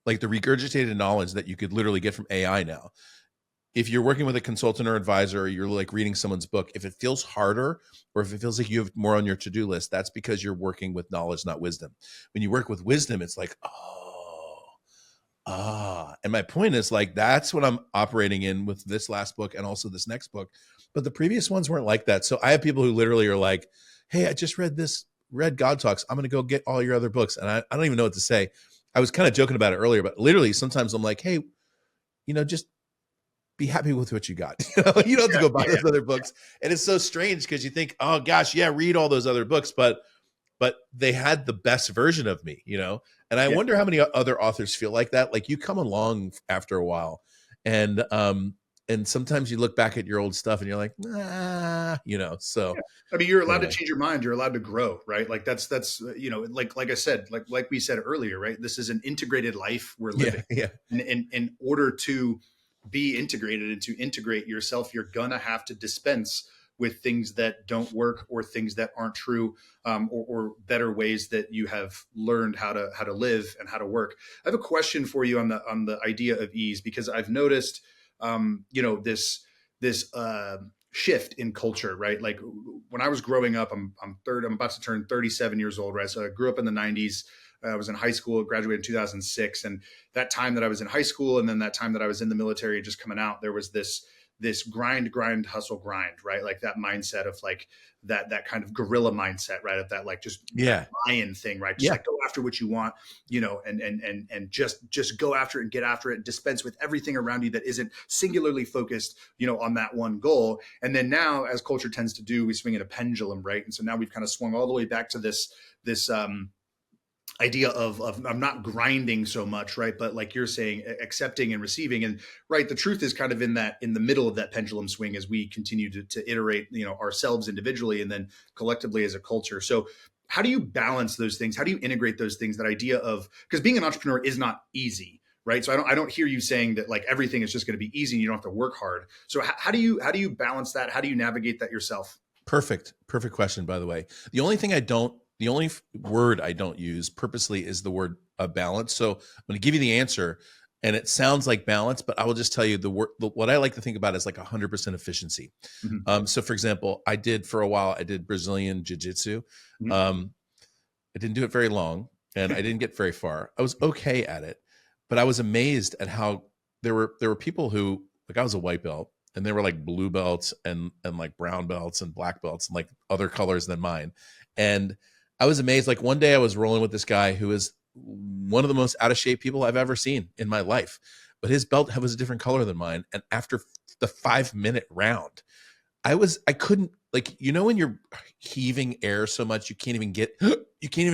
Speaker 2: like the regurgitated knowledge that you could literally get from AI now, if you're working with a consultant or advisor, or you're like reading someone's book, if it feels harder or if it feels like you have more on your to-do list, that's because you're working with knowledge, not wisdom. When you work with wisdom, it's like, and my point is like, that's what I'm operating in with this last book and also this next book. But the previous ones weren't like that. So I have people who literally are like, hey, I just read God Talks. I'm going to go get all your other books. And I don't even know what to say. I was kind of joking about it earlier, but literally sometimes I'm like, hey, just be happy with what you got. You don't have to go buy those other books. And it's so strange because you think, oh gosh, yeah, read all those other books, but they had the best version of me, And I wonder how many other authors feel like that. Like you come along after a while and sometimes you look back at your old stuff and you're like, so.
Speaker 1: Yeah. I mean, you're allowed to change your mind. You're allowed to grow, right? Like that's, like I said, like we said earlier, right? This is an integrated life we're living.
Speaker 2: Yeah.
Speaker 1: In order to be integrated and to integrate yourself, you're going to have to dispense with things that don't work or things that aren't true, or better ways that you have learned how to live and how to work. I have a question for you on the idea of ease, because I've noticed, this shift in culture, right? Like when I was growing up, I'm about to turn 37 years old, right? So I grew up in the 90s. I was in high school, graduated in 2006. And that time that I was in high school and then that time that I was in the military just coming out, there was this this grind, hustle, grind, right? Like that mindset of like that kind of guerrilla mindset, right? Of that, like just that lion thing, right? Just like go after what you want, and just go after it and get after it and dispense with everything around you that isn't singularly focused, on that one goal. And then now, as culture tends to do, we swing in a pendulum, right? And so now we've kind of swung all the way back to this idea of I'm not grinding so much, right? But like you're saying, accepting and receiving. And right, the truth is kind of in the middle of that pendulum swing as we continue to iterate, ourselves individually and then collectively as a culture. So how do you balance those things? How do you integrate those things? That idea of, because being an entrepreneur is not easy, right? So I don't hear you saying that like everything is just going to be easy and you don't have to work hard. So how do you balance that? How do you navigate that yourself?
Speaker 2: Perfect question, by the way. The only word I don't use purposely is the word balance. So I'm going to give you the answer, and it sounds like balance, but I will just tell you what I like to think about is like 100% efficiency. Mm-hmm. So for example, I did Brazilian jiu-jitsu. Mm-hmm. I didn't do it very long, and I didn't get very far. I was okay at it, but I was amazed at how there were people who, like, I was a white belt, and they were like blue belts and like brown belts and black belts and like other colors than mine. And I was amazed. Like one day I was rolling with this guy who is one of the most out of shape people I've ever seen in my life, but his belt was a different color than mine. And after the 5-minute round, I couldn't, like, when you're heaving air so much, you can't even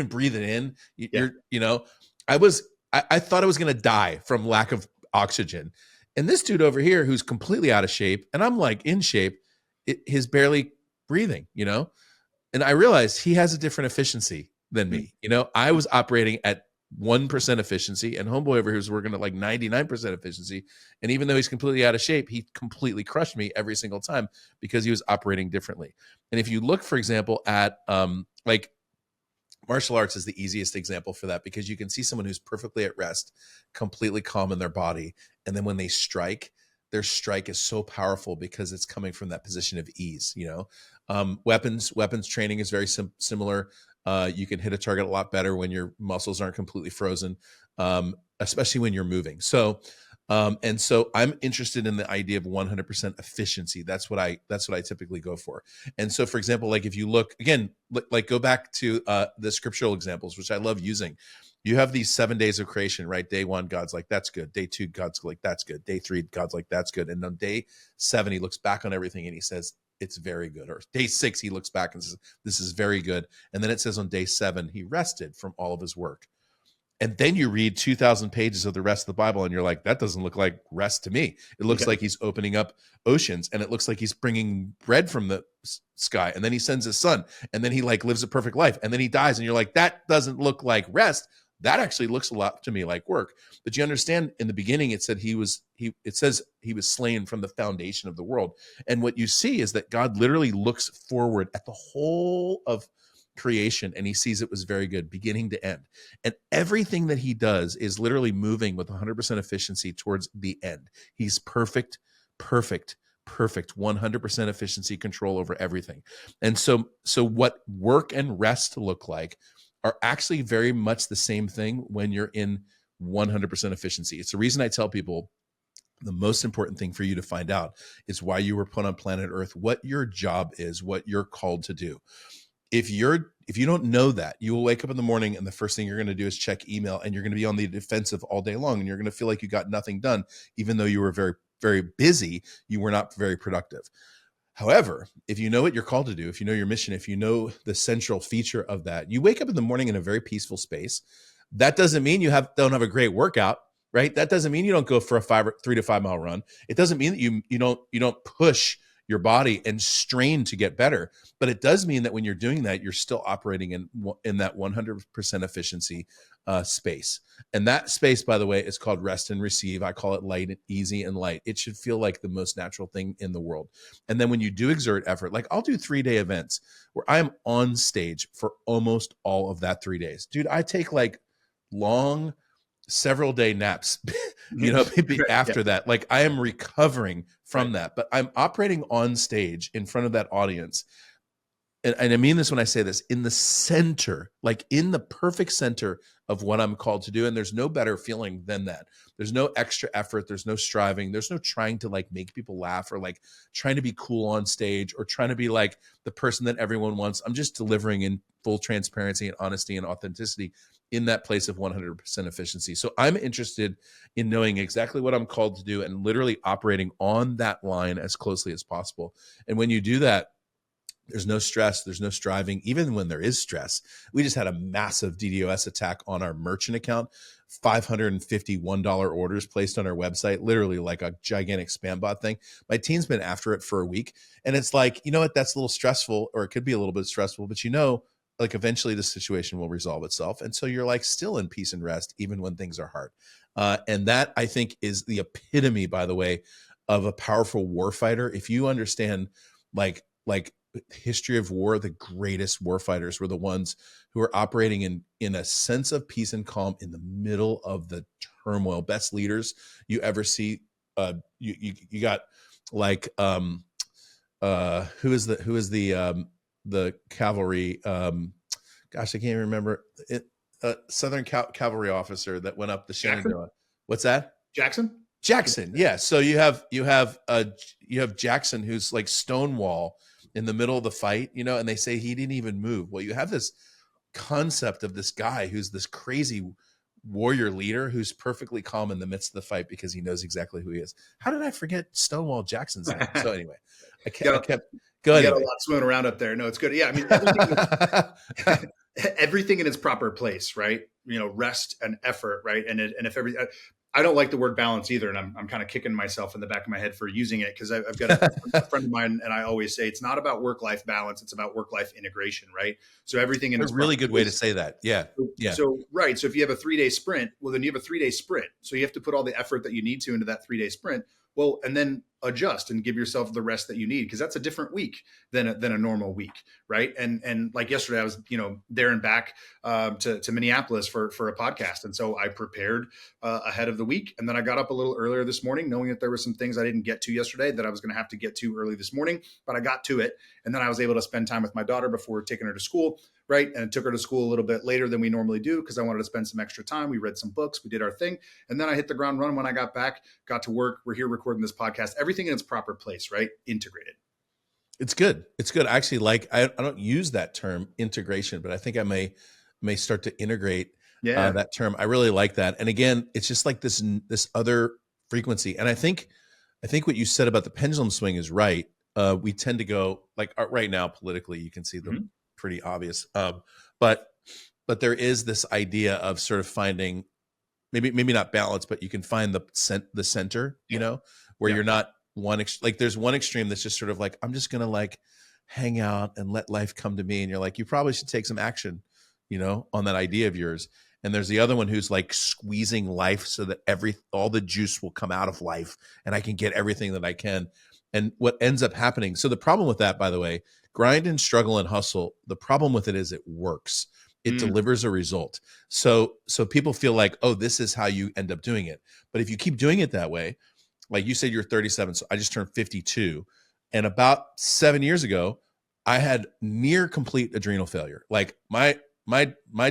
Speaker 2: breathe it in. I thought I was going to die from lack of oxygen. And this dude over here, who's completely out of shape, and I'm like in shape, he's barely breathing, And I realized he has a different efficiency than me. I was operating at 1% efficiency, and homeboy over here was working at like 99% efficiency. And even though he's completely out of shape, he completely crushed me every single time because he was operating differently. And if you look, for example, at like martial arts is the easiest example for that, because you can see someone who's perfectly at rest, completely calm in their body. And then when they strike, their strike is so powerful because it's coming from that position of ease. Weapons training is very similar. You can hit a target a lot better when your muscles aren't completely frozen, especially when you're moving. So I'm interested in the idea of 100% efficiency. That's what I typically go for. And so, for example, like if you look again, like go back to the scriptural examples, which I love using. You have these 7 days of creation, right? Day 1, God's like, that's good. Day 2, God's like, that's good. Day 3, God's like, that's good. And on day 7, he looks back on everything and he says, it's very good. Or day 6, he looks back and says, this is very good. And then it says on day 7, he rested from all of his work. And then you read 2,000 pages of the rest of the Bible and you're like, that doesn't look like rest to me. It looks like he's opening up oceans, and it looks like he's bringing bread from the sky. And then he sends his son, and then he like lives a perfect life, and then he dies. And you're like, that doesn't look like rest. That actually looks a lot to me like work. But you understand, in the beginning, it said it says he was slain from the foundation of the world. And what you see is that God literally looks forward at the whole of creation, and he sees it was very good, beginning to end. And everything that he does is literally moving with 100% efficiency towards the end. He's perfect, 100% efficiency control over everything. And so what work and rest look like are actually very much the same thing when you're in 100% efficiency. It's the reason I tell people the most important thing for you to find out is why you were put on planet Earth, what your job is, what you're called to do. If you don't know that, you will wake up in the morning and the first thing you're going to do is check email, and you're going to be on the defensive all day long, and you're going to feel like you got nothing done. Even though you were very, very busy, you were not very productive. However, if you know what you're called to do, if you know your mission, if you know the central feature of that, you wake up in the morning in a very peaceful space. That doesn't mean you don't have a great workout, right? That doesn't mean you don't go for a 3 to 5 mile run. It doesn't mean that you don't push your body and strain to get better. But it does mean that when you're doing that, you're still operating in that 100% efficiency space. And that space, by the way, is called rest and receive. I call it light and easy and light. It should feel like the most natural thing in the world. And then when you do exert effort, like I'll do 3-day events where I am on stage for almost all of that 3 days. Dude, I take like long, several day naps, after that. Like I am recovering from that, but I'm operating on stage in front of that audience. and I mean this when I say this, in the center, like in the perfect center of what I'm called to do. And there's no better feeling than that. There's no extra effort. There's no striving. There's no trying to like make people laugh or like trying to be cool on stage or trying to be like the person that everyone wants. I'm just delivering in full transparency and honesty and authenticity in that place of 100% efficiency. So I'm interested in knowing exactly what I'm called to do and literally operating on that line as closely as possible. And when you do that, there's no stress. There's no striving. Even when there is stress, we just had a massive DDoS attack on our merchant account, $551 orders placed on our website, literally like a gigantic spam bot thing. My team's been after it for a week. And it's like, you know what, that's a little stressful, or it could be a little bit stressful, but you know, like eventually the situation will resolve itself. And so you're like still in peace and rest, even when things are hard. And that I think is the epitome, by the way, of a powerful warfighter. If you understand like history of war, the greatest warfighters were the ones who are operating in a sense of peace and calm in the middle of the turmoil. Best leaders you ever see. You got like who is the cavalry? Gosh, I can't remember it. Southern cavalry officer that went up the Shenandoah. What's that? Jackson. Yeah. So you have Jackson, who's like Stonewall in the middle of the fight, you know, and they say he didn't even move. Well, you have this concept of this guy who's this crazy warrior leader who's perfectly calm in the midst of the fight because he knows exactly who he is. How did I forget Stonewall Jackson's name? So anyway, I kept go ahead.
Speaker 1: You got a lot swimming around up there. No, it's good. Yeah, I mean, everything in its proper place, right? You know, rest and effort, right? And if I don't like the word balance either, and I'm kind of kicking myself in the back of my head for using it because I've got a friend of mine, and I always say it's not about work-life balance; it's about work-life integration, right? So everything in
Speaker 2: a really good way to say that, yeah.
Speaker 1: So right, so if you have a 3-day sprint, well, then you have a 3-day sprint. So you have to put all the effort that you need to into that 3-day sprint. Well, and then adjust and give yourself the rest that you need, because that's a different week than a normal week, right? And like yesterday, I was there and back to Minneapolis for a podcast, and so I prepared ahead of the week, and then I got up a little earlier this morning, knowing that there were some things I didn't get to yesterday that I was going to have to get to early this morning, but I got to it, and then I was able to spend time with my daughter before taking her to school, right? And I took her to school a little bit later than we normally do because I wanted to spend some extra time. We read some books, we did our thing, and then I hit the ground running when I got back, got to work. We're here recording this podcast. Everything in its proper place, right? Integrated.
Speaker 2: It's good. It's good. I actually I don't use that term integration, but I think I may start to integrate that term. I really like that. And again, it's just like this other frequency. And I think what you said about the pendulum swing is right. We tend to go like right now politically, you can see them pretty obvious. But there is this idea of sort of finding maybe not balance, but you can find the center, you know, where you're not there's one extreme that's just sort of like, I'm just going to like hang out and let life come to me. And you're like, you probably should take some action, you know, on that idea of yours. And there's the other one who's like squeezing life so that all the juice will come out of life and I can get everything that I can. And what ends up happening. So the problem with that, by the way, grind and struggle and hustle, the problem with it is it works. It delivers a result. So people feel like, oh, this is how you end up doing it. But if you keep doing it that way, like you said, you're 37. So I just turned 52. And about 7 years ago, I had near complete adrenal failure. Like my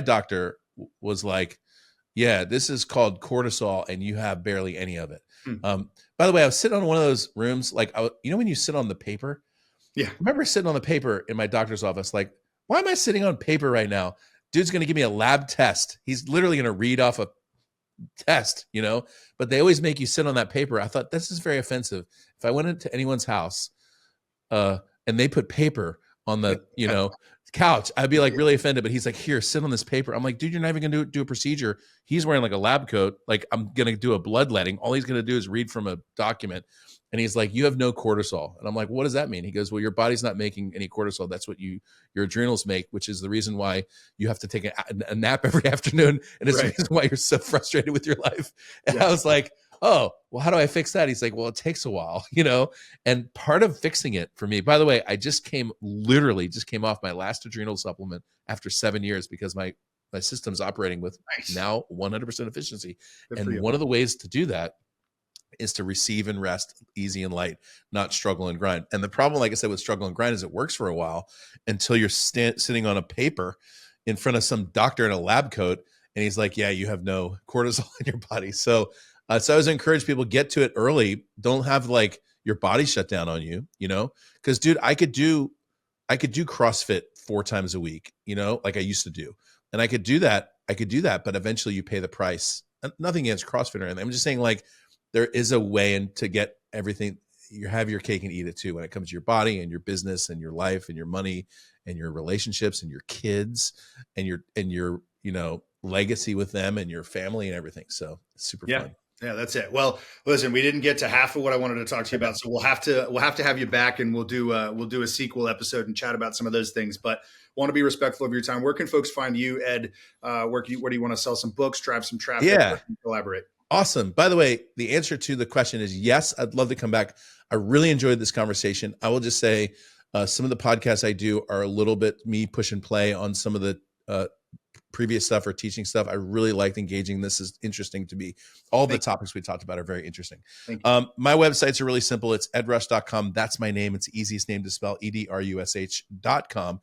Speaker 2: doctor was like, yeah, this is called cortisol and you have barely any of it. By the way, I was sitting on one of those rooms, like, when you sit on the paper? Yeah. I remember sitting on the paper in my doctor's office, like, why am I sitting on paper right now? Dude's going to give me a lab test. He's literally going to read off a test, you know, but they always make you sit on that paper. I thought this is very offensive. If I went into anyone's house and they put paper on the, couch, I'd be like really offended, but he's like, here, sit on this paper. I'm like, dude, you're not even going to do a procedure. He's wearing like a lab coat. Like I'm going to do a bloodletting. All he's going to do is read from a document. And he's like, you have no cortisol. And I'm like, what does that mean? He goes, well, your body's not making any cortisol. That's what your adrenals make, which is the reason why you have to take a nap every afternoon. And it's the reason why you're so frustrated with your life. And I was like, oh, well, how do I fix that? He's like, well, it takes a while, and part of fixing it for me, by the way, I literally just came off my last adrenal supplement after 7 years because my system's operating with now 100% efficiency. And one of the ways to do that is to receive and rest easy and light, not struggle and grind. And the problem, like I said, with struggle and grind is it works for a while until you're sitting on a paper in front of some doctor in a lab coat. And he's like, yeah, you have no cortisol in your body. So I always encourage people, get to it early. Don't have like your body shut down on you, because dude, I could do CrossFit 4 times a week, like I used to do. And I could do that, but eventually you pay the price. Nothing against CrossFit or anything. I'm just saying, like, there is a way to get everything. You have your cake and eat it too when it comes to your body and your business and your life and your money and your relationships and your kids and your legacy with them and your family and everything. So it's super fun.
Speaker 1: Yeah, that's it. Well, listen, we didn't get to half of what I wanted to talk to you about, so we'll have to have you back, and we'll do a sequel episode and chat about some of those things. But want to be respectful of your time. Where can folks find you, Ed? Where do you want to sell some books, drive some traffic?
Speaker 2: Yeah,
Speaker 1: collaborate.
Speaker 2: Awesome. By the way, the answer to the question is yes. I'd love to come back. I really enjoyed this conversation. I will just say some of the podcasts I do are a little bit me push and play on some of the previous stuff or teaching stuff. I really liked engaging. This is interesting to me. All the topics we talked about are very interesting. My websites are really simple. It's edrush.com. That's my name. It's the easiest name to spell, edrush.com.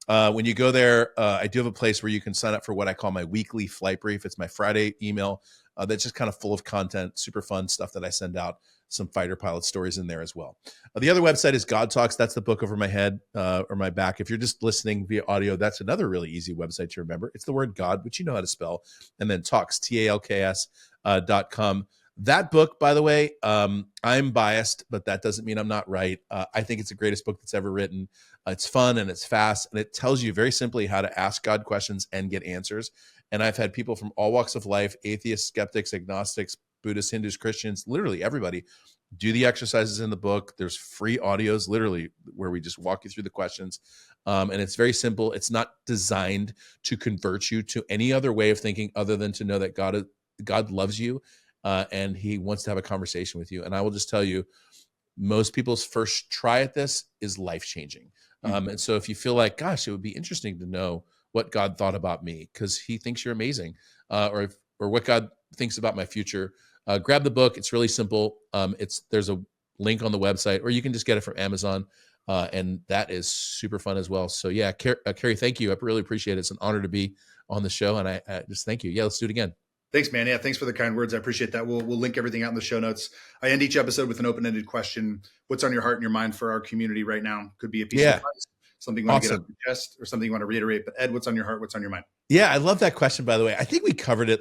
Speaker 2: When you go there, I do have a place where you can sign up for what I call my weekly flight brief. It's my Friday email that's just kind of full of content, super fun stuff that I send out, some fighter pilot stories in there as well. The other website is God Talks. That's the book over my head or my back. If you're just listening via audio, that's another really easy website to remember. It's the word God, which you know how to spell, and then Talks, TALKS.com. That book, by the way, I'm biased, but that doesn't mean I'm not right. I think it's the greatest book that's ever written. It's fun and it's fast, and it tells you very simply how to ask God questions and get answers. And I've had people from all walks of life, atheists, skeptics, agnostics, Buddhists, Hindus, Christians, literally everybody, do the exercises in the book. There's free audios, literally, where we just walk you through the questions. And it's very simple. It's not designed to convert you to any other way of thinking other than to know that God loves you. And he wants to have a conversation with you. And I will just tell you, most people's first try at this is life-changing. And so if you feel like, gosh, it would be interesting to know what God thought about me because he thinks you're amazing, or what God thinks about my future, grab the book. It's really simple. There's a link on the website, or you can just get it from Amazon. And that is super fun as well. So yeah, Carey, thank you. I really appreciate it. It's an honor to be on the show. And I just thank you. Yeah, let's do it again.
Speaker 1: Thanks, man. Yeah, thanks for the kind words. I appreciate that. We'll link everything out in the show notes. I end each episode with an open-ended question. What's on your heart and your mind for our community right now? Could be a piece of advice, something you want to get off your chest, or something you want to reiterate. But Ed, what's on your heart? What's on your mind?
Speaker 2: Yeah, I love that question, by the way. I think we covered it.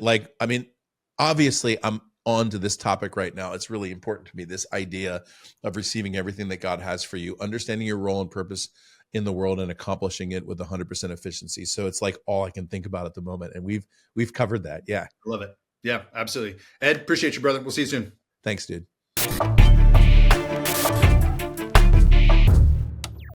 Speaker 2: Obviously, I'm on to this topic right now. It's really important to me, this idea of receiving everything that God has for you, understanding your role and purpose in the world and accomplishing it with 100% efficiency. So it's like all I can think about at the moment. And we've covered that. Yeah.
Speaker 1: I love it. Yeah, absolutely. Ed, appreciate you, brother. We'll see you soon.
Speaker 2: Thanks, dude.